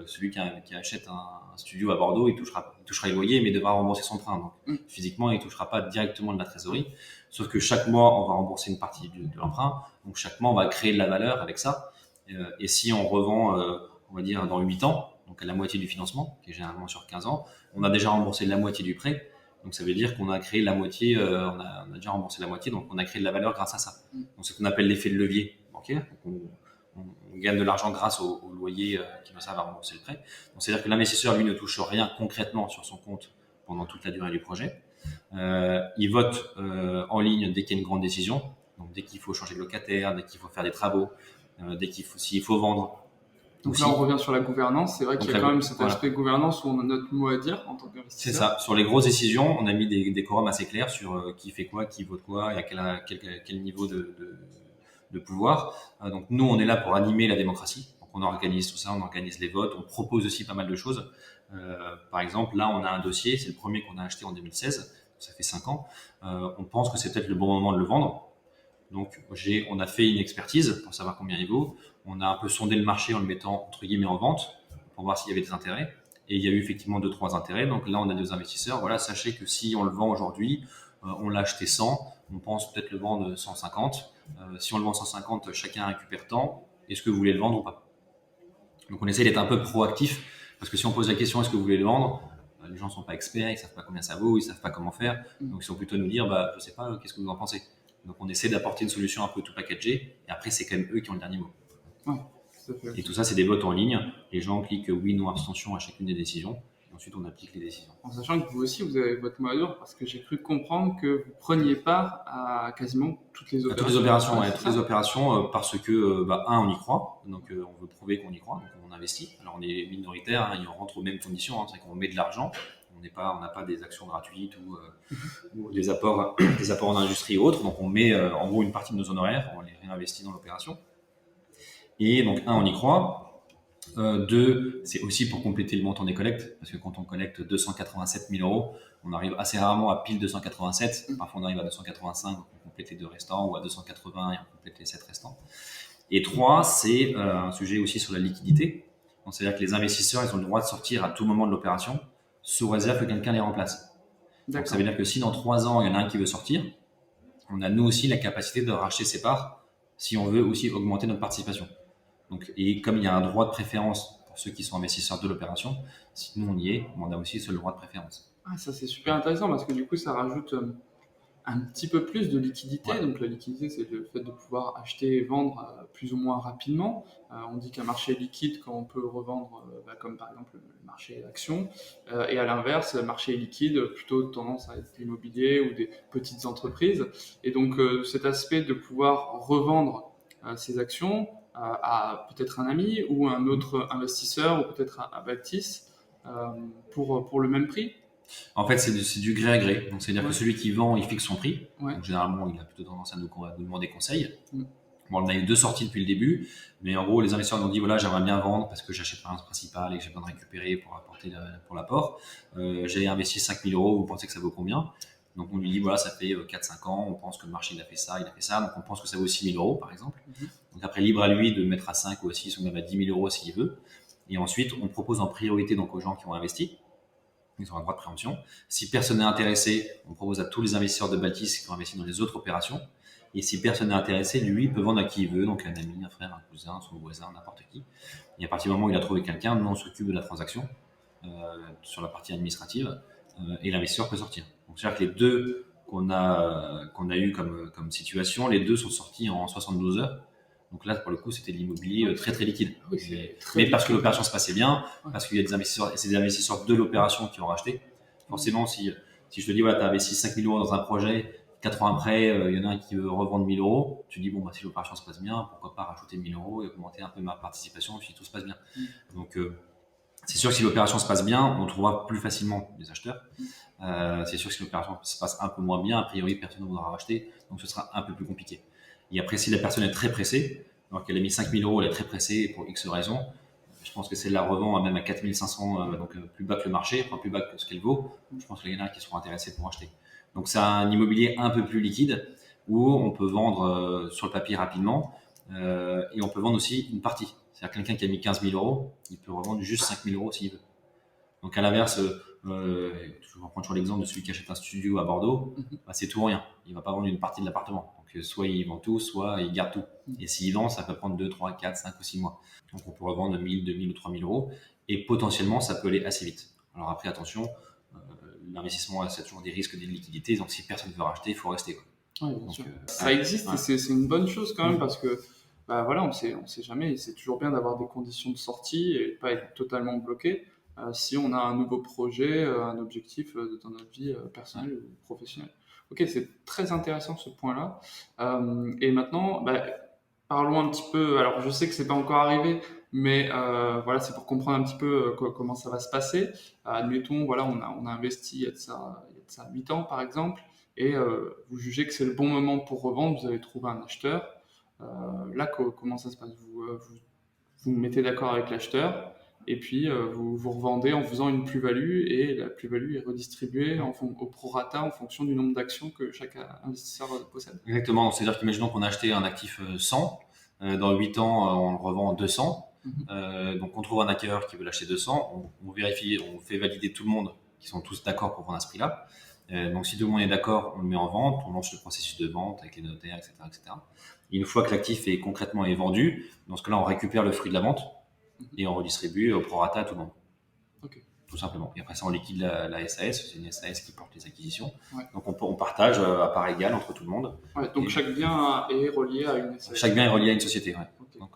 S3: celui qui achète un studio à Bordeaux, il touchera les loyers, mais il devra rembourser son train. Donc, physiquement, il ne touchera pas directement de la trésorerie. Sauf que chaque mois, on va rembourser une partie de l'emprunt. Donc, chaque mois, on va créer de la valeur avec ça. Et si on revend, on va dire, dans 8 ans, donc à la moitié du financement, qui est généralement sur 15 ans, on a déjà remboursé la moitié du prêt. Donc, ça veut dire qu'on a créé la moitié, on a déjà remboursé la moitié, donc on a créé de la valeur grâce à ça. Donc, c'est ce qu'on appelle l'effet de levier bancaire. Donc, on gagne de l'argent grâce au loyer qui va servir à rembourser le prêt. Donc, c'est-à-dire que l'investisseur, lui, ne touche rien concrètement sur son compte pendant toute la durée du projet. Il vote en ligne dès qu'il y a une grande décision. Donc, dès qu'il faut changer de locataire, dès qu'il faut faire des travaux, s'il faut vendre.
S2: Donc là, on revient sur la gouvernance. C'est vrai qu'il y a quand même cet aspect gouvernance où on a notre mot à dire en tant qu'investisseur.
S3: C'est ça. Sur les grosses décisions, on a mis des quorums assez clairs sur qui fait quoi, qui vote quoi, et à quel niveau de pouvoir. Donc nous, on est là pour animer la démocratie. Donc on organise tout ça, on organise les votes, on propose aussi pas mal de choses. Par exemple, là, on a un dossier, c'est le premier qu'on a acheté en 2016, ça fait 5 ans. On pense que c'est peut-être le bon moment de le vendre. Donc on a fait une expertise pour savoir combien il vaut. On a un peu sondé le marché en le mettant entre guillemets en vente pour voir s'il y avait des intérêts. Et il y a eu effectivement 2-3 intérêts. Donc là, on a 2 investisseurs. Voilà, sachez que si on le vend aujourd'hui, on l'a acheté 100, on pense peut-être le vendre 150. Si on le vend 150, chacun récupère tant. Est-ce que vous voulez le vendre ou pas? Donc on essaie d'être un peu proactif parce que si on pose la question est-ce que vous voulez le vendre, les gens ne sont pas experts, ils ne savent pas combien ça vaut, ils ne savent pas comment faire. Donc ils sont plutôt nous dire je ne sais pas, qu'est-ce que vous en pensez? Donc on essaie d'apporter une solution un peu tout packagée et après c'est quand même eux qui ont le dernier mot.
S2: Ouais,
S3: et tout ça c'est des votes en ligne, les gens cliquent oui, non, abstention à chacune des décisions et ensuite on applique les décisions.
S2: En sachant que vous aussi vous avez votre mot à dire parce que j'ai cru comprendre que vous preniez part à quasiment toutes les opérations.
S3: Toutes les opérations parce que on y croit, donc on veut prouver qu'on y croit, donc on investit. Alors on est minoritaire, et on rentre aux mêmes conditions, c'est qu'on met de l'argent. On n'a pas des actions gratuites ou des apports en industrie ou autres. Donc on met en gros une partie de nos honoraires, on les réinvestit dans l'opération. Et donc on y croit. 2, c'est aussi pour compléter le montant des collectes, parce que quand on collecte 287 000 euros, on arrive assez rarement à pile 287. Parfois on arrive à 285, donc on complète les 2 restants, ou à 280 et on complète les 7 restants. Et 3, c'est un sujet aussi sur la liquidité. Donc c'est-à-dire que les investisseurs, ils ont le droit de sortir à tout moment de l'opération, sous réserve que quelqu'un les remplace. Donc, ça veut dire que si dans 3 ans, il y en a un qui veut sortir, on a nous aussi la capacité de racheter ses parts si on veut aussi augmenter notre participation. Donc, et comme il y a un droit de préférence pour ceux qui sont investisseurs de l'opération, si nous on y est, on a aussi ce droit de préférence.
S2: Ah, ça c'est super intéressant parce que du coup ça rajoute un petit peu plus de liquidité. Ouais. Donc la liquidité, c'est le fait de pouvoir acheter et vendre plus ou moins rapidement. On dit qu'un marché est liquide quand on peut revendre, comme par exemple le marché action. Et à l'inverse, le marché est liquide, plutôt tendance à être l'immobilier ou des petites entreprises. Et donc cet aspect de pouvoir revendre ces actions à peut-être un ami ou un autre investisseur ou peut-être à Baltis pour le même prix.
S3: En fait, c'est du gré à gré. Donc, c'est-à-dire que celui qui vend, il fixe son prix. Donc, généralement, il a plutôt tendance à nous demander conseil. Bon, on a eu 2 sorties depuis le début, mais en gros, les investisseurs nous ont dit voilà, j'aimerais bien vendre parce que j'achète pas un principal et que j'ai besoin de récupérer pour apporter pour l'apport. J'ai investi 5 000 euros, vous pensez que ça vaut combien? Donc, on lui dit voilà, ça fait 4-5 ans, on pense que le marché il a fait ça, donc on pense que ça vaut 6 000 euros par exemple. Donc, après, libre à lui de mettre à 5 ou à 6 ou même à 10 000 euros s'il veut. Et ensuite, on propose en priorité donc aux gens qui ont investi. Ils ont un droit de préemption. Si personne n'est intéressé, on propose à tous les investisseurs de Baltis qui ont investi dans les autres opérations. Et si personne n'est intéressé, lui, il peut vendre à qui il veut, donc un ami, un frère, un cousin, son voisin, n'importe qui. Et à partir du moment où il a trouvé quelqu'un, nous, on s'occupe de la transaction sur la partie administrative et l'investisseur peut sortir. Donc, c'est-à-dire que les deux qu'on a eu comme situation, les deux sont sortis en 72 heures. Donc là, pour le coup, c'était de l'immobilier très très liquide.
S2: Oui,
S3: Mais parce que l'opération se passait bien, parce qu'il y a des investisseurs, et c'est des investisseurs de l'opération qui ont racheté. Forcément, si je te dis, voilà, tu as investi 5 000 euros dans un projet, 4 ans après, il y en a un qui veut revendre 1 000 euros, tu dis, bon, bah, si l'opération se passe bien, pourquoi pas rajouter 1 000 euros et augmenter un peu ma participation, et puis tout se passe bien. Donc, c'est sûr que si l'opération se passe bien, on trouvera plus facilement des acheteurs. C'est sûr que si l'opération se passe un peu moins bien, a priori, personne ne voudra racheter, donc ce sera un peu plus compliqué. Et après, si la personne est très pressée, alors qu'elle a mis 5 000 euros, elle est très pressée pour X raisons, je pense que c'est la revend même à 4 500, donc plus bas que le marché, enfin plus bas que ce qu'elle vaut. Je pense qu'il y en a qui seront intéressés pour acheter. Donc c'est un immobilier un peu plus liquide où on peut vendre sur le papier rapidement et on peut vendre aussi une partie. C'est-à-dire quelqu'un qui a mis 15 000 euros, il peut revendre juste 5 000 euros s'il veut. Donc à l'inverse, je reprends toujours l'exemple de celui qui achète un studio à Bordeaux, bah, c'est tout ou rien. Il ne va pas vendre une partie de l'appartement. Donc soit il vend tout, soit il garde tout. Et s'il vend, ça peut prendre 2, 3, 4, 5 ou 6 mois. Donc on peut revendre 1 000, 2 000 ou 3 000 euros. Et potentiellement, ça peut aller assez vite. Alors après, attention, l'investissement, c'est toujours des risques d'illiquidité. Donc si personne ne veut racheter, il faut rester.
S2: Ouais, bien sûr. Ça existe et c'est une bonne chose quand même parce que bah, voilà, on sait jamais. C'est toujours bien d'avoir des conditions de sortie et de pas être totalement bloqué si on a un nouveau projet, un objectif dans notre vie personnelle ou professionnelle. Ok, c'est très intéressant ce point-là. Et maintenant, bah, parlons un petit peu. Alors, je sais que c'est pas encore arrivé, mais voilà, c'est pour comprendre un petit peu comment ça va se passer. Admettons, voilà, on a investi il y a de ça 8 ans, par exemple, et vous jugez que c'est le bon moment pour revendre. Vous avez trouvé un acheteur. Là, comment ça se passe? Vous vous mettez d'accord avec l'acheteur, et puis vous revendez en faisant une plus-value, et la plus-value est redistribuée au prorata en fonction du nombre d'actions que chaque investisseur possède.
S3: Exactement. C'est-à-dire qu'imaginons qu'on a acheté un actif 100, dans 8 ans, on le revend 200. Donc on trouve un acquéreur qui veut l'acheter 200, on vérifie, on fait valider tout le monde, qui sont tous d'accord pour vendre à ce prix-là. Donc si tout le monde est d'accord, on le met en vente, on lance le processus de vente avec les notaires, etc., etc. Et une fois que l'actif est concrètement vendu, dans ce cas-là, on récupère le fruit de la vente et on redistribue au prorata à tout le monde.
S2: Okay.
S3: Tout simplement. Et après ça, on liquide la SAS, c'est une SAS qui porte les acquisitions.
S2: Ouais.
S3: Donc on partage à part égale entre tout le monde.
S2: Ouais, donc chaque bien est relié à une SAS.
S3: Chaque bien est relié à une société, ouais.
S2: Okay.
S3: Donc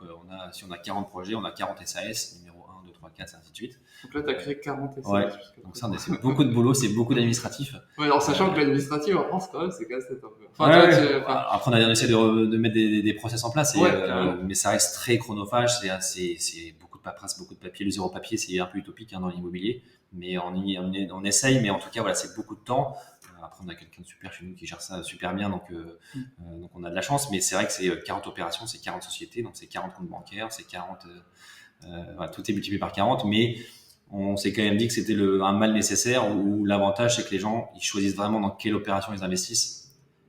S3: si on a 40 projets, on a 40 SAS, numéro 1, 2, 3, 4, ainsi de suite.
S2: Donc là, tu as créé 40 SAS.
S3: Ouais. Donc ça, c'est beaucoup de boulot, c'est beaucoup d'administratif.
S2: Ouais, en sachant que l'administratif en France, quand même, c'est casse-tête un peu.
S3: Enfin, après, on essaie de mettre des process en place, mais ça reste très chronophage, c'est beaucoup de paperasse, beaucoup de papier. Le zéro papier, c'est un peu utopique dans l'immobilier, mais on essaye, mais en tout cas, voilà, c'est beaucoup de temps. Après, on a quelqu'un de super chez nous qui gère ça super bien, donc on a de la chance, mais c'est vrai que c'est 40 opérations, c'est 40 sociétés, donc c'est 40 comptes bancaires, c'est 40, voilà, tout est multiplié par 40, mais on s'est quand même dit que c'était un mal nécessaire où l'avantage, c'est que les gens, ils choisissent vraiment dans quelle opération ils investissent.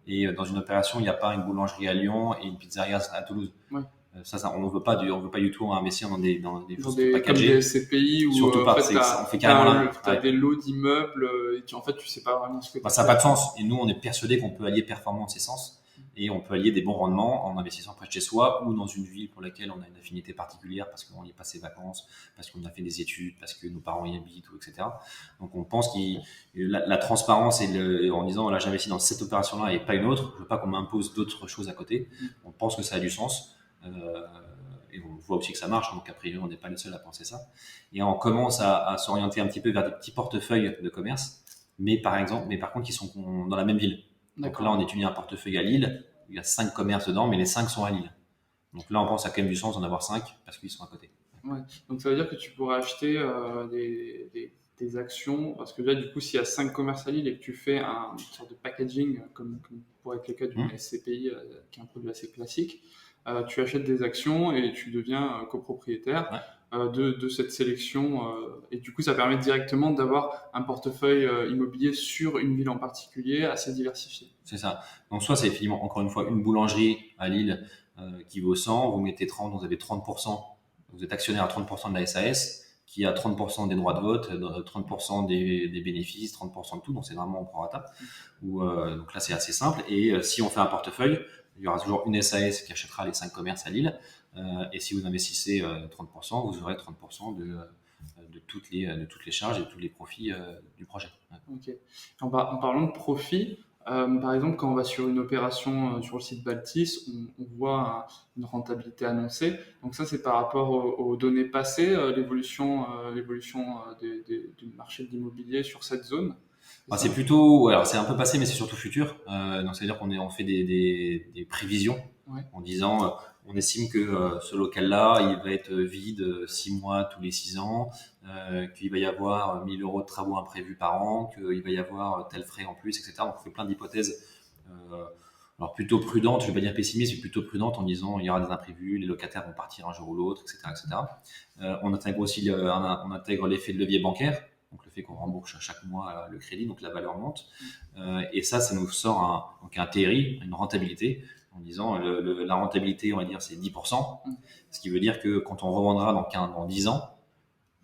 S3: Et dans une opération, il n'y a pas une boulangerie à Lyon et une pizzeria à Toulouse. Ouais. Ça, on ne veut pas du tout investir dans des choses packagées.
S2: Comme des SCPI où
S3: surtout pas,
S2: en fait,
S3: on fait carrément
S2: t'as des lots d'immeubles et en fait, tu sais pas vraiment ce que
S3: ça n'a pas de sens. Et nous, on est persuadés qu'on peut allier performance et sens. Et on peut allier des bons rendements en investissant près de chez soi ou dans une ville pour laquelle on a une affinité particulière parce qu'on y passe ses vacances, parce qu'on a fait des études, parce que nos parents y habitent, etc. Donc on pense que la transparence en disant là j'investis dans cette opération-là et pas une autre, je veux pas qu'on m'impose d'autres choses à côté. On pense que ça a du sens. Et on voit aussi que ça marche, donc a priori on n'est pas les seuls à penser ça. Et on commence à s'orienter un petit peu vers des petits portefeuilles de commerce, mais par contre qui sont dans la même ville. Donc là, on étudie un portefeuille à Lille. Il y a 5 commerces dedans, mais les 5 sont à Lille. Donc là, on pense à quand même du sens d'en avoir 5 parce qu'ils sont à côté.
S2: Ouais. Donc ça veut dire que tu pourrais acheter des actions, parce que là, du coup, s'il y a 5 commerces à Lille et que tu fais une sorte de packaging, comme pourrait être le cas d'une SCPI, qui est un produit assez classique, tu achètes des actions et tu deviens copropriétaire de cette sélection. Et du coup, ça permet directement d'avoir un portefeuille immobilier sur une ville en particulier assez diversifié.
S3: C'est ça. Donc soit c'est effectivement, encore une fois, une boulangerie à Lille qui vaut 100, vous mettez 30, vous avez 30% Donc, vous êtes actionnaire à 30% de la SAS, qui a 30% des droits de vote, 30% des bénéfices, 30% de tout, donc c'est vraiment au prorata. Donc là, c'est assez simple. Et si on fait un portefeuille, il y aura toujours une SAS qui achètera les 5 commerces à Lille. Et si vous investissez 30%, vous aurez 30% de toutes les charges et de tous les profits du projet.
S2: Ok. En parlant de profit, par exemple, quand on va sur une opération sur le site Baltis, on voit une rentabilité annoncée. Donc ça, c'est par rapport aux données passées, l'évolution du marché de l'immobilier sur cette zone.
S3: C'est plutôt, alors c'est un peu passé, mais c'est surtout futur. Donc c'est-à-dire on fait des prévisions en disant, on estime que ce local-là, il va être vide 6 mois tous les 6 ans, qu'il va y avoir 1 000 € de travaux imprévus par an, qu'il va y avoir tel frais en plus, etc. Donc on fait plein d'hypothèses. Alors plutôt prudente, je vais pas dire pessimiste, mais plutôt prudente en disant il y aura des imprévus, les locataires vont partir un jour ou l'autre, etc., etc. On intègre aussi on intègre l'effet de levier bancaire, donc le fait qu'on rembourse chaque mois le crédit, donc la valeur monte. Et ça nous sort un TRI, une rentabilité, en disant la rentabilité, on va dire, c'est 10%, ce qui veut dire que quand on revendra dans 10 ans,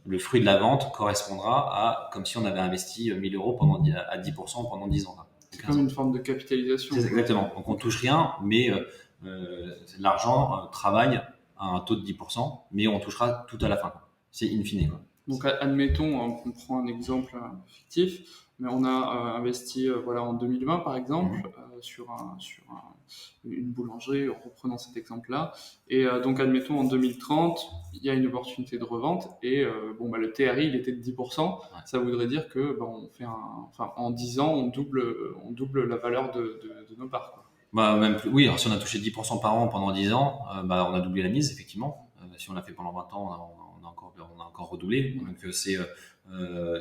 S3: le fruit de la vente correspondra à comme si on avait investi 1 000 € à 10% pendant 10 ans.
S2: C'est comme une forme de capitalisation.
S3: C'est exactement. Donc on touche rien, mais l'argent travaille à un taux de 10%, mais on touchera tout à la fin. C'est in fine, quoi.
S2: Donc admettons, on prend un exemple fictif, mais on a investi en 2020 par exemple sur une boulangerie, en reprenant cet exemple-là. Et donc admettons en 2030, il y a une opportunité de revente et le TRI il était de 10%. Ça voudrait dire que on fait en 10 ans on double la valeur de nos parts, quoi.
S3: Même plus, oui, alors si on a touché 10% par an pendant 10 ans, on a doublé la mise, effectivement. Si on l'a fait pendant 20 ans, on a encore redoublé. Donc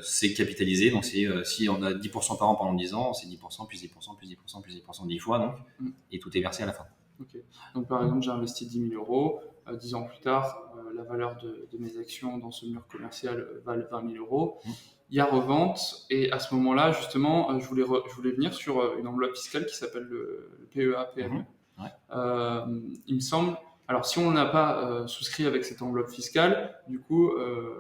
S3: c'est capitalisé. Donc si on a 10% par an pendant 10 ans, c'est 10%, plus 10%, plus 10%, plus 10%, 10 fois, donc, et tout est versé à la fin.
S2: Okay. Donc par exemple, j'ai investi 10 000 €, 10 ans plus tard, la valeur de mes actions dans ce mur commercial valent 20 000 €. Il y a revente, et à ce moment-là, justement, je voulais venir sur une enveloppe fiscale qui s'appelle le PEA-PME. Il me semble, alors si on n'a pas souscrit avec cette enveloppe fiscale, du coup,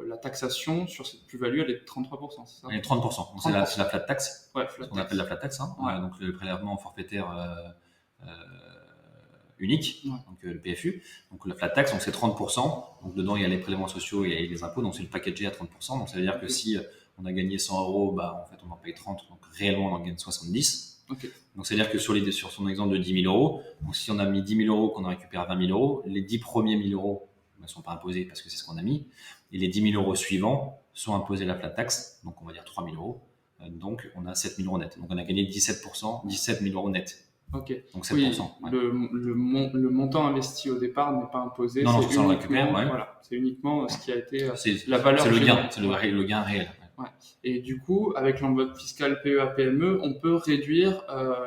S2: la taxation sur cette plus-value, elle est de 33%, c'est ça ?
S3: Elle est de 30%. Donc c'est la flat tax,
S2: ce
S3: qu'on appelle la flat tax, donc le prélèvement forfaitaire unique, donc le PFU. Donc la flat tax, donc c'est 30%. Donc dedans, il y a les prélèvements sociaux, il y a les impôts, donc c'est le packagé à 30%. Donc ça veut dire que si on a gagné 100 €, en fait, on en paye 30, donc réellement, on en gagne 70. Donc c'est-à-dire que sur son exemple de 10 000 €, donc si on a mis 10 000 € qu'on a récupéré 20 000 €, les 10 premiers 1 000 € ne sont pas imposés parce que c'est ce qu'on a mis, et les 10 000 € suivants sont imposés la flat tax, donc on va dire 3 000 €. Donc on a 7 000 € net. Donc on a gagné 17%, 17 000 € net.
S2: Ok.
S3: Donc 7%.
S2: Oui, le montant investi au départ n'est pas imposé.
S3: Non, ça on le récupère.
S2: Voilà, c'est uniquement ce qui a été la valeur.
S3: C'est le gain, c'est le gain réel.
S2: Ouais. Et du coup, avec l'enveloppe fiscale PEA-PME, on peut réduire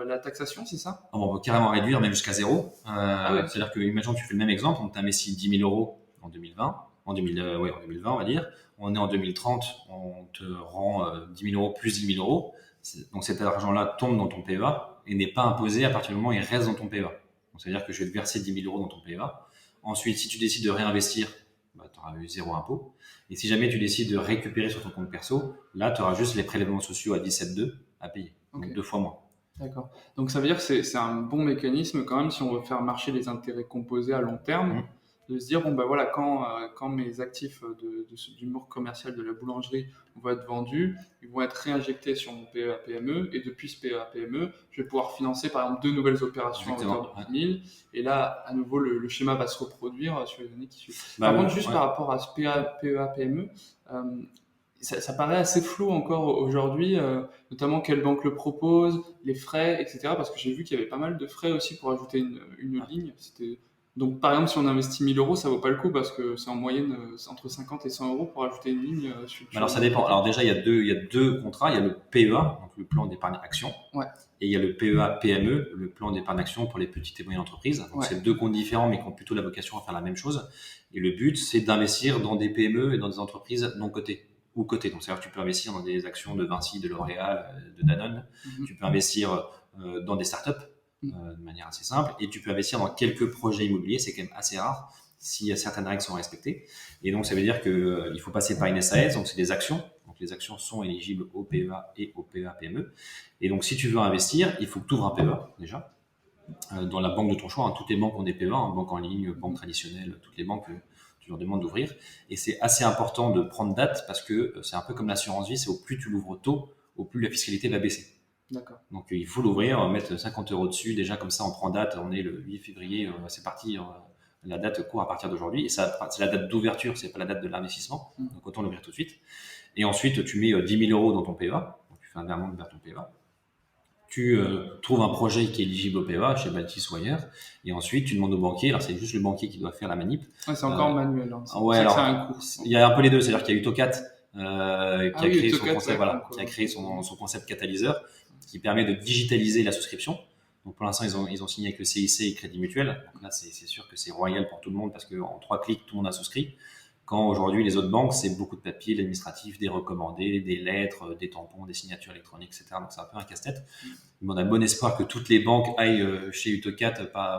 S2: la taxation, c'est ça ?
S3: On peut carrément réduire, même jusqu'à 0. C'est-à-dire que, imaginons que tu fais le même exemple, on t'a investi 10 000 € en 2020, en 2020 on va dire, on est en 2030, on te rend 10 000 € plus 10 000 €. Donc cet argent-là tombe dans ton PEA et n'est pas imposé à partir du moment où il reste dans ton PEA. Donc c'est-à-dire que je vais te verser 10 000 € dans ton PEA. Ensuite, si tu décides de réinvestir, tu auras eu 0 impôt. Et si jamais tu décides de récupérer sur ton compte perso, là, tu auras juste les prélèvements sociaux à 17,2 à payer. Donc 2 fois moins.
S2: D'accord. Donc ça veut dire que c'est un bon mécanisme quand même si on veut faire marcher les intérêts composés à long terme, de se dire quand mes actifs du mur commercial de la boulangerie vont être vendus, ils vont être réinjectés sur mon PEA-PME, et depuis ce PEA-PME, je vais pouvoir financer par exemple 2 nouvelles opérations à hauteur de 10 000, et là à nouveau le schéma va se reproduire sur les années qui suivent. Par contre, juste par rapport à ce PEA-PME, ça paraît assez flou encore aujourd'hui, notamment quelle banque le propose, les frais, etc. Parce que j'ai vu qu'il y avait pas mal de frais aussi pour ajouter une ligne. Donc par exemple, si on investit 1 000 €, ça vaut pas le coup parce que c'est en moyenne entre 50 et 100 € pour ajouter une ligne.
S3: Alors ça dépend. Alors déjà, il y a deux contrats. Il y a le PEA, donc le plan d'épargne action, et il y a le PEA-PME, le plan d'épargne action pour les petites et moyennes entreprises. Donc c'est deux comptes différents mais qui ont plutôt la vocation à faire la même chose. Et le but, c'est d'investir dans des PME et dans des entreprises non cotées. Ou côté. Donc, c'est-à-dire que tu peux investir dans des actions de Vinci, de L'Oréal, de Danone. Tu peux investir dans des startups. de manière assez simple. Et tu peux investir dans quelques projets immobiliers, c'est quand même assez rare si certaines règles sont respectées. Et donc, ça veut dire qu'il faut passer par une SAS, donc c'est des actions. Donc, les actions sont éligibles au PEA et au PEA-PME. Et donc, si tu veux investir, il faut que tu ouvres un PEA déjà dans la banque de ton choix. Toutes les banques ont des PEA, banque en ligne, banque traditionnelle, toutes les banques, tu leur demandes d'ouvrir. Et c'est assez important de prendre date parce que c'est un peu comme l'assurance vie, c'est au plus tu l'ouvres tôt, au plus la fiscalité va baisser.
S2: D'accord.
S3: Donc il faut l'ouvrir, mettre 50 € dessus. Déjà comme ça, on prend date. On est le 8 février, c'est parti. La date court à partir d'aujourd'hui. Et ça, c'est la date d'ouverture, c'est pas la date de l'investissement. Donc autant l'ouvrir tout de suite. Et ensuite, tu mets 10 000 € dans ton PEA. Donc tu fais un virement vers ton PEA. Tu trouves un projet qui est éligible au PEA chez Baltis ou ailleurs, et ensuite tu demandes au banquier. Alors c'est juste le banquier qui doit faire la manip.
S2: Ouais, c'est encore manuel.
S3: Ouais, alors ça a un coût. Il y a un peu les deux, c'est-à-dire qu'il y a Utocat qui a créé son concept, qui a créé son concept catalyseur, qui permet de digitaliser la souscription. Donc pour l'instant ils ont signé avec le CIC et Crédit Mutuel. Donc là c'est sûr que c'est royal pour tout le monde parce qu'en 3 clics tout le monde a souscrit. Quand aujourd'hui les autres banques, c'est beaucoup de papiers, l'administratif, des recommandés, des lettres, des tampons, des signatures électroniques, etc. Donc c'est un peu un casse-tête. Mais on a bon espoir que toutes les banques aillent chez Utocat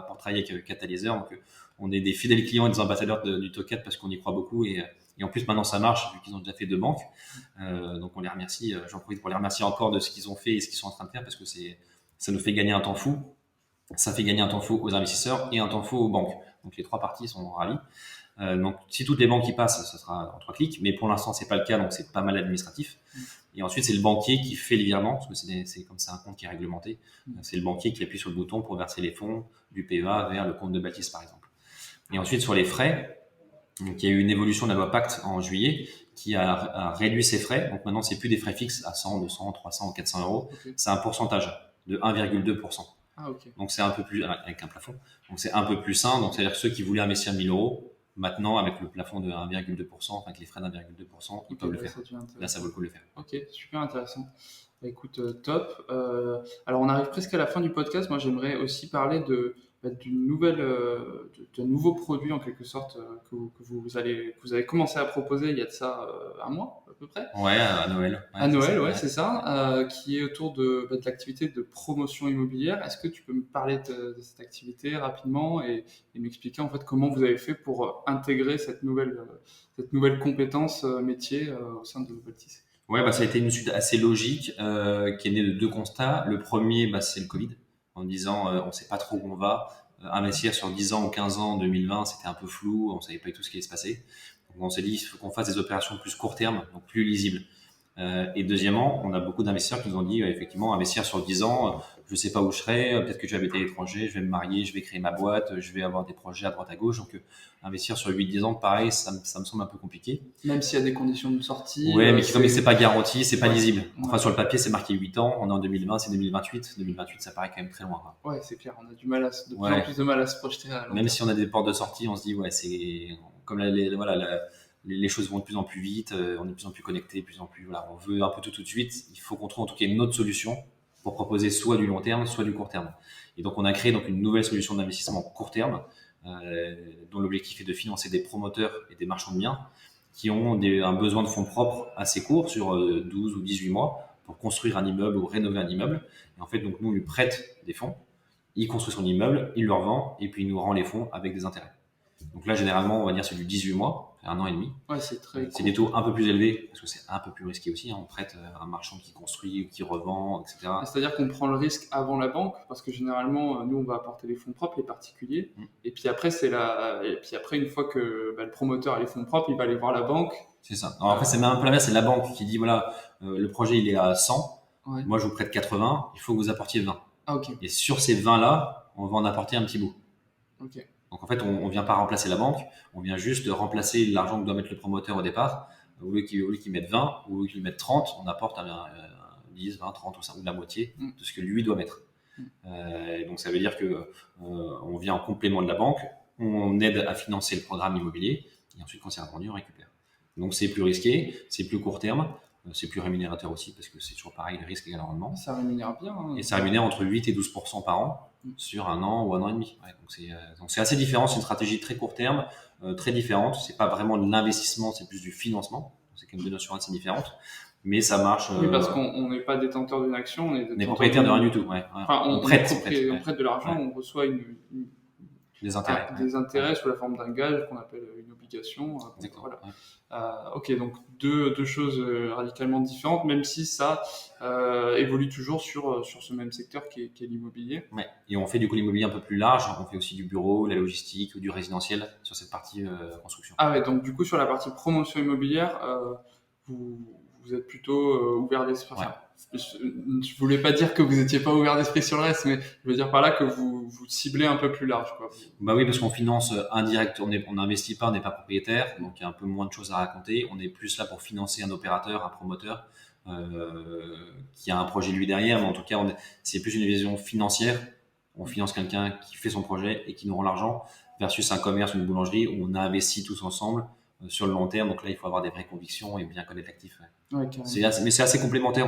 S3: pour travailler avec Catalyseur. Donc on est des fidèles clients et des ambassadeurs d'Utocat parce qu'on y croit beaucoup et en plus maintenant ça marche vu qu'ils ont déjà fait 2 banques. Donc on les remercie. J'en profite pour les remercier encore de ce qu'ils ont fait et ce qu'ils sont en train de faire parce que ça nous fait gagner un temps fou. Ça fait gagner un temps fou aux investisseurs et un temps fou aux banques. Donc les 3 parties sont ravis. Donc si toutes les banques y passent, ça sera en 3 clics, mais pour l'instant c'est pas le cas, donc c'est pas mal administratif. Et ensuite c'est le banquier qui fait les virements, parce que c'est comme c'est un compte qui est réglementé. C'est le banquier qui appuie sur le bouton pour verser les fonds du PEA vers le compte de Baltis par exemple. Et ensuite sur les frais, donc il y a eu une évolution de la loi Pacte en juillet qui a réduit ses frais. Donc maintenant c'est plus des frais fixes à 100, 200, 300 ou 400 €. Okay. C'est un pourcentage de 1,2%.
S2: Ah, okay.
S3: Donc c'est un peu plus avec un plafond. Donc c'est un peu plus sain. Donc c'est-à-dire que ceux qui voulaient investir 1 000 €, maintenant, avec le plafond de 1,2%, avec les frais d'1,2%, ils peuvent le faire. Là, ça vaut le coup de le faire.
S2: Ok, super intéressant. Bah, écoute, top. Alors, on arrive presque à la fin du podcast. Moi, j'aimerais aussi parler d'une nouvelle, d'un nouveau produit en quelque sorte que vous avez commencé à proposer il y a de ça un mois à peu près.
S3: Ouais, à Noël. Ouais,
S2: à Noël, ouais, c'est ça, qui est autour de l'activité de promotion immobilière. Est-ce que tu peux me parler de cette activité rapidement et m'expliquer en fait comment vous avez fait pour intégrer cette nouvelle compétence métier au sein de Baltis?
S3: Ouais, ça a été une suite assez logique qui est née de 2 constats. Le premier, c'est le Covid, en disant on sait pas trop où on va. Investir sur 10 ans ou 15 ans en 2020, c'était un peu flou, on savait pas du tout ce qui allait se passer. Donc on s'est dit il faut qu'on fasse des opérations plus court terme, donc plus lisibles. Et deuxièmement, on a beaucoup d'investisseurs qui nous ont dit effectivement investir sur 10 ans, je sais pas où je serai, peut-être que je vais habiter à l'étranger, je vais me marier, je vais créer ma boîte, je vais avoir des projets à droite à gauche. Donc investir sur 8-10 ans, pareil, ça me semble un peu compliqué.
S2: Même s'il y a des conditions de sortie.
S3: Ouais, mais c'est pas garanti, c'est pas lisible. Enfin, sur le papier, c'est marqué 8 ans, on est en 2020, c'est 2028. 2028, ça paraît quand même très loin.
S2: Ouais, c'est clair, on a du mal de plus en plus de mal à se projeter à long
S3: Même si on a des portes de sortie, on se dit, c'est comme les choses vont de plus en plus vite, on est de plus en plus connecté, de plus en plus, on veut un peu tout de suite. Il faut qu'on trouve en tout cas une autre solution pour proposer soit du long terme, soit du court terme. Et donc, on a créé une nouvelle solution d'investissement court terme, dont l'objectif est de financer des promoteurs et des marchands de biens qui ont un besoin de fonds propres assez court sur 12 ou 18 mois pour construire un immeuble ou rénover un immeuble. Et en fait, donc, nous, on lui prête des fonds, il construit son immeuble, il le revend et puis il nous rend les fonds avec des intérêts. Donc là, généralement, on va dire c'est du 18 mois, 1 an et demi.
S2: Ouais, c'est très
S3: c'est des taux un peu plus élevés parce que c'est un peu plus risqué aussi. On prête un marchand qui construit ou qui revend, etc.
S2: C'est-à-dire qu'on prend le risque avant la banque parce que généralement, nous, on va apporter les fonds propres, les particuliers. Et puis après, une fois que le promoteur a les fonds propres, il va aller voir la banque.
S3: C'est ça. Alors après, c'est même un peu l'inverse. C'est la banque qui dit voilà, le projet il est à 100. Ouais. Moi, je vous prête 80. Il faut que vous apportiez 20.
S2: Ah, ok.
S3: Et sur ces 20 là, on va en apporter un petit bout.
S2: Ok.
S3: Donc en fait, on vient pas remplacer la banque, on vient juste remplacer l'argent que doit mettre le promoteur au départ. Au lieu qu'il mette 20, ou au lieu qu'il mette 30, on apporte 10, 20, 30 ou la moitié de ce que lui doit mettre. Donc ça veut dire que on vient en complément de la banque, on aide à financer le programme immobilier, et ensuite quand c'est revendu, on récupère. Donc c'est plus risqué, c'est plus court terme, c'est plus rémunérateur aussi, parce que c'est toujours pareil, le risque égale le rendement.
S2: Ça rémunère bien. Hein,
S3: et ça rémunère entre 8 et 12% par an sur 1 an ou 1 an et demi. Ouais, donc c'est assez différent, c'est une stratégie très court terme, très différente. C'est pas vraiment de l'investissement, c'est plus du financement. C'est quand même 2 notions assez différentes. mais ça marche.
S2: Oui, parce qu'on n'est pas détenteur d'une action, on est
S3: On est
S2: détenteur
S3: propriétaire de rien du tout. Ouais.
S2: Enfin,
S3: On
S2: on est
S3: prête,
S2: on
S3: ouais.
S2: prête de l'argent,
S3: Ouais.
S2: on reçoit
S3: Des intérêts.
S2: des intérêts
S3: Ouais.
S2: sous la forme d'un gage qu'on appelle une obligation.
S3: Exactement.
S2: Voilà.
S3: Ouais.
S2: Ok, donc deux choses radicalement différentes, même si ça évolue toujours sur ce même secteur qui est l'immobilier.
S3: Ouais. Et on fait du coup l'immobilier un peu plus large. On fait aussi du bureau, la logistique ou du résidentiel sur cette partie construction.
S2: Ah ouais, donc du coup sur la partie promotion immobilière, vous, vous êtes plutôt ouvert d'esprit.
S3: Ouais.
S2: Enfin, je voulais pas dire que vous étiez pas ouvert d'esprit sur le reste, mais je veux dire par là que vous ciblez un peu plus large, quoi.
S3: Bah oui, parce qu'on finance indirect, on n'investit pas, on n'est pas propriétaire, donc il y a un peu moins de choses à raconter. On est plus là pour financer un opérateur, un promoteur qui a un projet lui derrière, mais en tout cas, c'est plus une vision financière. On finance quelqu'un qui fait son projet et qui nous rend l'argent, versus un commerce, une boulangerie où on investit tous ensemble sur le long terme. Donc là, il faut avoir des vraies convictions et bien connaître l'actif.
S2: Ouais,
S3: Mais c'est assez complémentaire.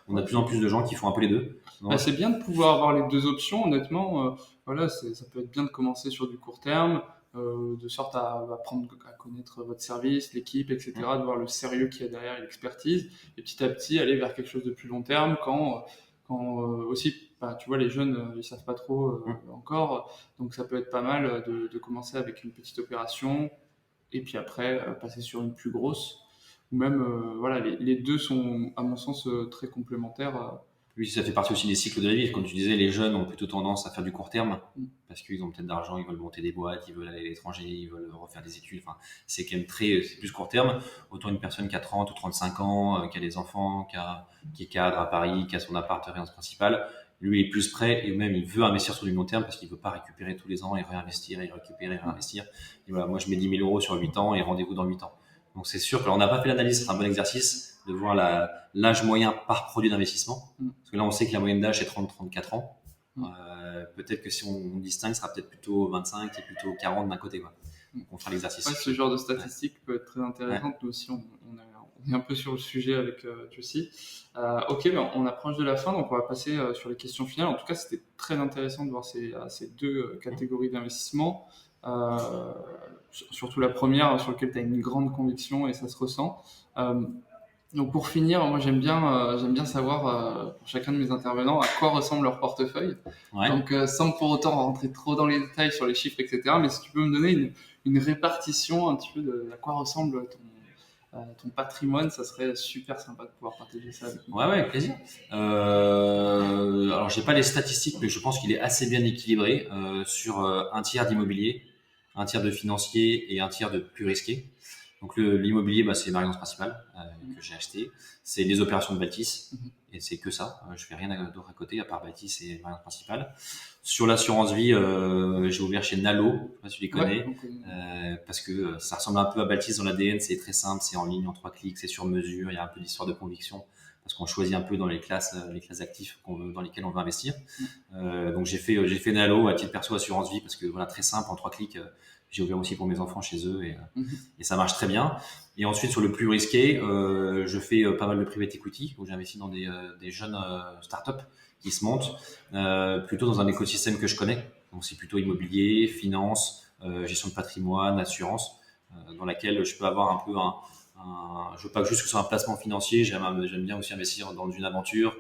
S3: On a de plus en plus de gens qui font un peu les deux.
S2: Bah, c'est bien de pouvoir avoir les deux options, honnêtement. Voilà, ça peut être bien de commencer sur du court terme, de sorte à apprendre à connaître votre service, l'équipe, etc., de voir le sérieux qu'il y a derrière et l'expertise, et petit à petit aller vers quelque chose de plus long terme quand aussi, bah, tu vois, les jeunes, ils savent pas trop encore, donc ça peut être pas mal de commencer avec une petite opération, et puis après passer sur une plus grosse, ou même, voilà, les deux sont, à mon sens, très complémentaires.
S3: Oui, ça fait partie aussi des cycles de la vie. Comme tu disais, les jeunes ont plutôt tendance à faire du court terme
S2: Mm.
S3: parce qu'ils ont peut-être d'argent, ils veulent monter des boîtes, ils veulent aller à l'étranger, ils veulent refaire des études. Enfin, c'est quand même c'est plus court terme. Autant une personne qui a 30 ou 35 ans, qui a des enfants, qui est cadre à Paris, qui a son appart de résidence principale, lui est plus prêt et même il veut investir sur du long terme parce qu'il veut pas récupérer tous les ans et réinvestir et récupérer et réinvestir. Et voilà, moi je mets 10 000 euros sur 8 ans et rendez-vous dans 8 ans. Donc c'est sûr que on n'a pas fait l'analyse, c'est un bon exercice de voir l'âge moyen par produit d'investissement. Parce que là, on sait que la moyenne d'âge est 30-34 ans. Peut-être que si on distingue, ce sera peut-être plutôt 25 et plutôt 40 d'un côté. Quoi. Donc, on fera l'exercice.
S2: Ouais, ce genre de statistique peut être très intéressante. Nous aussi, on est un peu sur le sujet avec Jussi. Ok, ben, on approche de la fin, donc on va passer sur les questions finales. En tout cas, c'était très intéressant de voir ces deux catégories d'investissement. Surtout la première, sur laquelle tu as une grande conviction et ça se ressent. Donc pour finir, moi j'aime bien savoir pour chacun de mes intervenants à quoi ressemble leur portefeuille.
S3: Ouais.
S2: Donc sans pour autant rentrer trop dans les détails sur les chiffres, etc. Mais si tu peux me donner une répartition un petit peu de à quoi ressemble ton patrimoine, ça serait super sympa de pouvoir partager ça avec nous.
S3: Ouais, avec plaisir. Alors j'ai pas les statistiques, mais je pense qu'il est assez bien équilibré sur un tiers d'immobilier, un tiers de financier et un tiers de plus risqué. Donc l'immobilier, bah, c'est ma résidence principale que j'ai achetée. C'est les opérations de Baltis et c'est que ça. Je fais rien d'autre à côté à part Baltis et ma résidence principale. Sur l'assurance vie, j'ai ouvert chez Nalo, je sais pas si tu les connais, parce que ça ressemble un peu à Baltis dans l'ADN. C'est très simple, c'est en ligne en 3 clics, c'est sur mesure. Il y a un peu d'histoire de conviction parce qu'on choisit un peu dans les classes actifs dans lesquelles on veut investir. Donc j'ai fait Nalo à titre perso assurance vie parce que voilà, très simple en 3 clics. J'ai ouvert aussi pour mes enfants chez eux et ça marche très bien. Et ensuite, sur le plus risqué, je fais pas mal de private equity où j'investis dans des jeunes startups qui se montent plutôt dans un écosystème que je connais. Donc, c'est plutôt immobilier, finance, gestion de patrimoine, assurance, dans laquelle je peux avoir un peu je veux pas juste que ce soit un placement financier. J'aime bien aussi investir dans une aventure.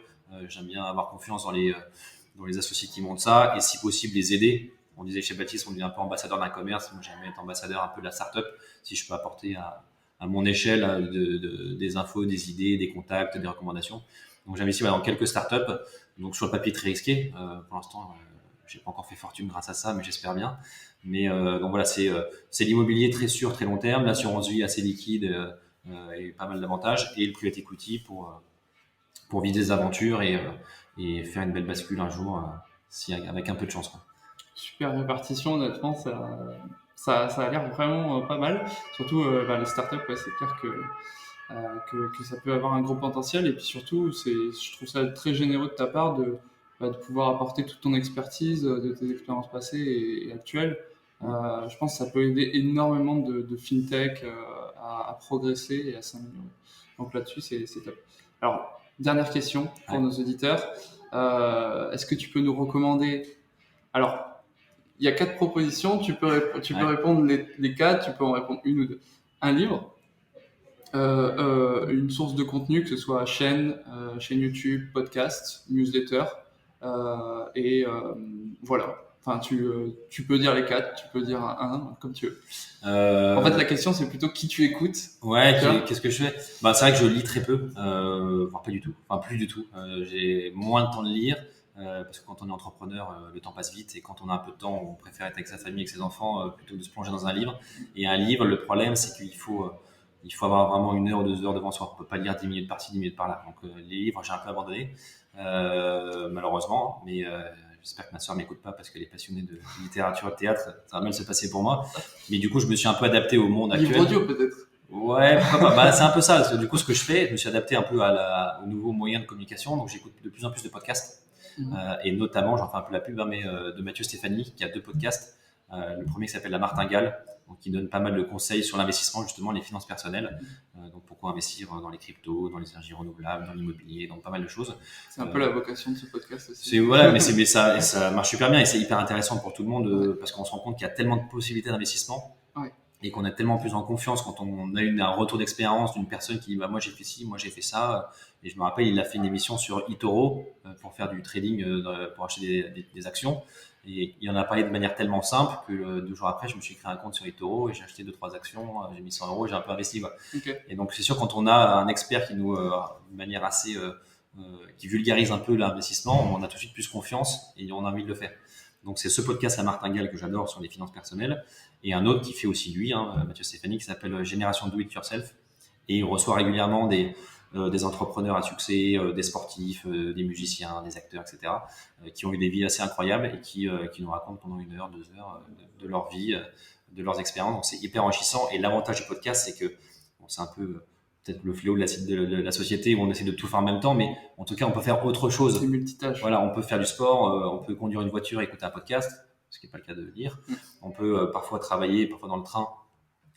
S3: J'aime bien avoir confiance dans les associés qui montent ça et si possible les aider. On disait chez Baptiste, on devient un peu ambassadeur d'un commerce. Moi, j'aime être ambassadeur un peu de la startup. Si je peux apporter à mon échelle des infos, des idées, des contacts, des recommandations. Donc, j'investis dans quelques startups. Donc, sur le papier, très risqué. Pour l'instant, j'ai pas encore fait fortune grâce à ça, mais j'espère bien. Mais donc voilà, c'est l'immobilier très sûr, très long terme, l'assurance vie assez liquide et pas mal d'avantages, et le private equity pour vivre des aventures et faire une belle bascule un jour, avec un peu de chance. Quoi.
S2: Super répartition, honnêtement, ça a l'air vraiment pas mal. Surtout les startups, ouais, c'est clair que ça peut avoir un gros potentiel. Et puis surtout, je trouve ça très généreux de ta part de pouvoir apporter toute ton expertise de tes expériences passées et actuelles. Je pense que ça peut aider énormément de fintech à progresser et à s'améliorer. Donc là-dessus, c'est top. Alors, dernière question pour nos auditeurs. Est-ce que tu peux nous recommander... Alors, il y a 4 propositions, tu peux répondre les 4, tu peux en répondre une ou deux. Un livre, Une source de contenu, que ce soit chaîne YouTube, podcast, newsletter, et voilà. Enfin, tu peux dire les quatre, tu peux dire un, comme tu veux. En fait, la question, c'est plutôt qui tu écoutes.
S3: Ouais, qu'est-ce que je fais? Bah, c'est vrai que je lis très peu, voire pas du tout, enfin plus du tout. J'ai moins de temps de lire parce que quand on est entrepreneur, le temps passe vite et quand on a un peu de temps, on préfère être avec sa famille, avec ses enfants, plutôt que de se plonger dans un livre. Et un livre, le problème, c'est il faut avoir vraiment 1 heure ou 2 heures devant soi. On peut pas lire 10 minutes par-ci, 10 minutes par-là. Donc les livres, j'ai un peu abandonné, malheureusement, mais j'espère que ma soeur m'écoute pas parce qu'elle est passionnée de littérature et de théâtre. Ça va mal se passer pour moi. Mais du coup, je me suis un peu adapté au monde actuel.
S2: Livre audio, peut-être.
S3: Ouais, pourquoi pas. Bah, c'est un peu ça. Du coup, ce que je fais, je me suis adapté un peu aux nouveaux moyens de communication. Donc, j'écoute de plus en plus de podcasts. Et notamment, j'en fais un peu la pub, hein, mais de Mathieu Stéphanie, qui a 2 podcasts. Le premier qui s'appelle La Martingale, donc qui donne pas mal de conseils sur l'investissement, justement, les finances personnelles. Donc, pourquoi investir dans les cryptos, dans les énergies renouvelables, dans l'immobilier, dans pas mal de choses.
S2: C'est un peu la vocation de ce podcast aussi.
S3: C'est voilà, mais ça marche super bien et c'est hyper intéressant pour tout le monde parce qu'on se rend compte qu'il y a tellement de possibilités d'investissement.
S2: Ouais.
S3: Et qu'on a tellement plus en confiance quand on a un retour d'expérience d'une personne qui dit bah, moi j'ai fait ci, moi j'ai fait ça. Et je me rappelle, il a fait une émission sur eToro pour faire du trading, pour acheter des actions. Et il en a parlé de manière tellement simple que 2 jours après, je me suis créé un compte sur eToro et j'ai acheté 2-3 actions, j'ai mis 100 euros et j'ai un peu investi. Quoi.
S2: Okay.
S3: Et donc c'est sûr, quand on a un expert qui nous, de manière assez, qui vulgarise un peu l'investissement, on a tout de suite plus confiance et on a envie de le faire. Donc c'est ce podcast La Martingale que j'adore sur les finances personnelles et un autre qui fait aussi lui, Mathieu Stéphanie, qui s'appelle Génération Do It Yourself et il reçoit régulièrement des entrepreneurs à succès, des sportifs, des musiciens, des acteurs, etc., qui ont eu des vies assez incroyables et qui nous racontent pendant 1 heure, 2 heures de leur vie, de leurs expériences. Donc c'est hyper enrichissant et l'avantage du podcast, c'est que bon, c'est un peu peut-être le fléau de la société où on essaie de tout faire en même temps, mais en tout cas, on peut faire autre chose.
S2: C'est multitâche.
S3: Voilà, on peut faire du sport, on peut conduire une voiture et écouter un podcast, ce qui n'est pas le cas de lire. On peut parfois travailler, parfois dans le train,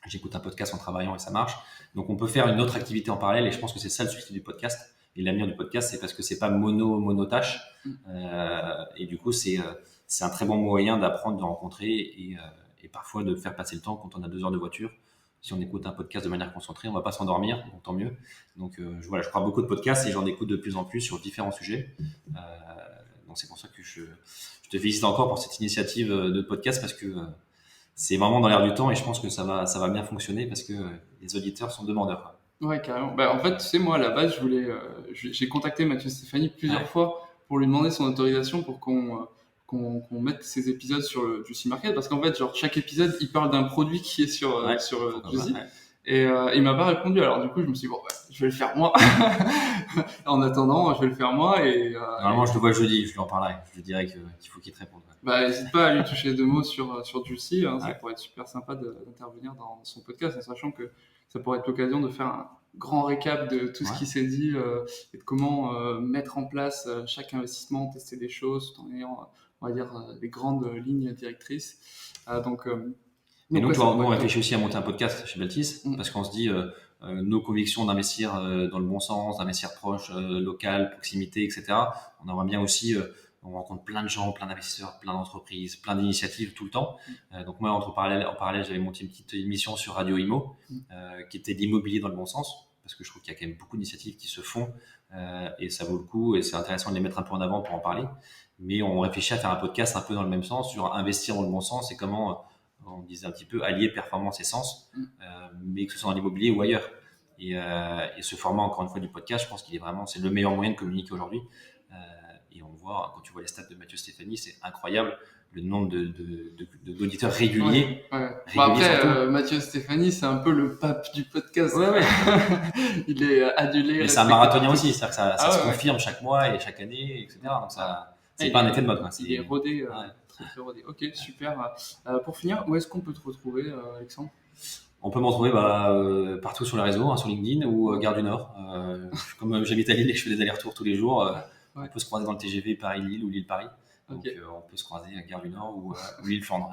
S3: j'écoute un podcast en travaillant et ça marche. Donc, on peut faire une autre activité en parallèle et je pense que c'est ça le succès du podcast. Et l'avenir du podcast, c'est parce que c'est pas monotâche. Et du coup, c'est un très bon moyen d'apprendre, de rencontrer et parfois de faire passer le temps quand on a 2 heures de voiture. Si on écoute un podcast de manière concentrée, on va pas s'endormir, donc tant mieux. Donc voilà, je crois beaucoup de podcasts et j'en écoute de plus en plus sur différents sujets. Donc c'est pour ça que je te félicite encore pour cette initiative de podcast parce que c'est vraiment dans l'air du temps et je pense que ça va bien fonctionner parce que les auditeurs sont demandeurs.
S2: Ouais, carrément. Bah, en fait, tu sais, moi, à la base, j'ai contacté Mathieu Stéphanie plusieurs fois pour lui demander son autorisation pour qu'on mette ces épisodes sur le Juicy Market parce qu'en fait, genre, chaque épisode, il parle d'un produit qui est sur Juicy. Et il m'a pas répondu. Alors, du coup, je me suis dit, bon, je vais le faire moi. En attendant, je vais le faire moi.
S3: Normalement, je le vois jeudi, je lui en parlerai. Je lui dirai qu'il faut qu'il te réponde.
S2: Bah, n'hésite pas à lui toucher 2 mots sur Juicy. Ça pourrait être super sympa d'intervenir dans son podcast, en sachant que ça pourrait être l'occasion de faire un grand récap de tout ce qui s'est dit et de comment mettre en place chaque investissement, tester des choses tout en ayant, on va dire, des grandes lignes directrices.
S3: Et nous, on réfléchit aussi à monter un podcast chez Baltis parce qu'on se dit nos convictions d'investir dans le bon sens, d'investir proche, local, proximité, etc. On aimerait bien aussi, on rencontre plein de gens, plein d'investisseurs, plein d'entreprises, plein d'initiatives tout le temps. Donc moi, en parallèle, j'avais monté une petite émission sur Radio Imo qui était l'immobilier dans le bon sens parce que je trouve qu'il y a quand même beaucoup d'initiatives qui se font et ça vaut le coup et c'est intéressant de les mettre un peu en avant pour en parler. Mais on réfléchit à faire un podcast un peu dans le même sens sur investir dans le bon sens et comment on disait un petit peu allier performance et sens, mais que ce soit dans l'immobilier ou ailleurs. Et ce format, encore une fois, du podcast, je pense qu'il est vraiment, c'est le meilleur moyen de communiquer aujourd'hui. Et on voit, quand tu vois les stats de Mathieu Stéphanie, c'est incroyable le nombre d'auditeurs réguliers.
S2: Après, Mathieu Stéphanie, c'est un peu le pape du podcast. Il est adulé.
S3: Mais c'est un marathonien aussi, c'est-à-dire que ça se confirme chaque mois et chaque année, etc. Donc c'est pas un effet de mode.
S2: Il est rodé. Très rodé. Ok, super. Pour finir, où est-ce qu'on peut te retrouver, Alexandre ?
S3: On peut me retrouver partout sur les réseaux, sur LinkedIn ou Gare du Nord. Comme j'habite à Lille et que je fais des allers-retours tous les jours, on peut se croiser dans le TGV Paris-Lille ou Lille-Paris. Donc on peut se croiser à Gare du Nord ou Lille-Flandre.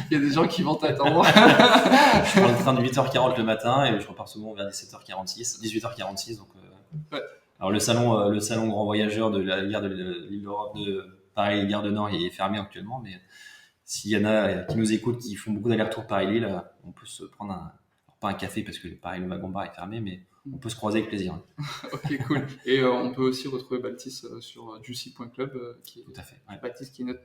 S2: Il y a des gens qui vont t'attendre.
S3: Je prends le train de 8h40 le matin et je repars souvent vers 18h46. Donc, alors le salon grand voyageur de la gare de l'île d'Europe de Paris, Gare de Nord, il est fermé actuellement, mais s'il y en a qui nous écoutent, qui font beaucoup d'allers-retours Paris-Lille, on peut se prendre pas un café parce que pareil, le wagon bar est fermé, mais on peut se croiser avec plaisir.
S2: Ok, cool. Et on peut aussi retrouver Baltis sur juicy.club,
S3: Tout à fait. Ouais.
S2: Baltis qui est notre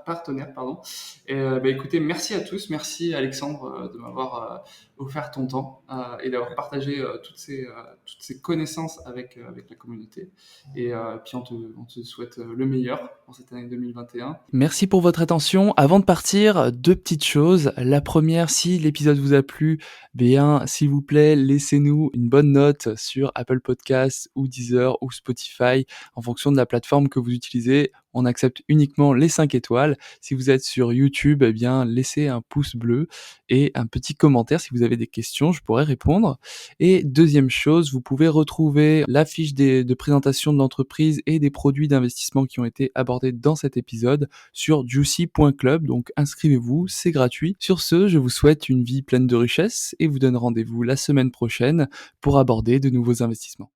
S2: partenaire, pardon. Et écoutez, merci à tous, merci Alexandre de m'avoir offert ton temps et d'avoir partagé toutes ces connaissances avec la communauté. Et puis on te souhaite le meilleur pour cette année 2021. Merci pour votre attention. Avant de partir, deux petites choses. La première, si l'épisode vous a plu, bien, s'il vous plaît, laissez-nous une bonne note sur Apple Podcasts ou Deezer ou Spotify en fonction de la plateforme que vous utilisez. On accepte uniquement les 5 étoiles. Si vous êtes sur YouTube, eh bien, laissez un pouce bleu et un petit commentaire si vous avez des questions, je pourrais répondre. Et deuxième chose, vous pouvez retrouver la fiche de présentation de l'entreprise et des produits d'investissement qui ont été abordés dans cet épisode sur juicy.club. Donc inscrivez-vous, c'est gratuit. Sur ce, je vous souhaite une vie pleine de richesses et vous donne rendez-vous la semaine prochaine pour aborder de nouveaux investissements.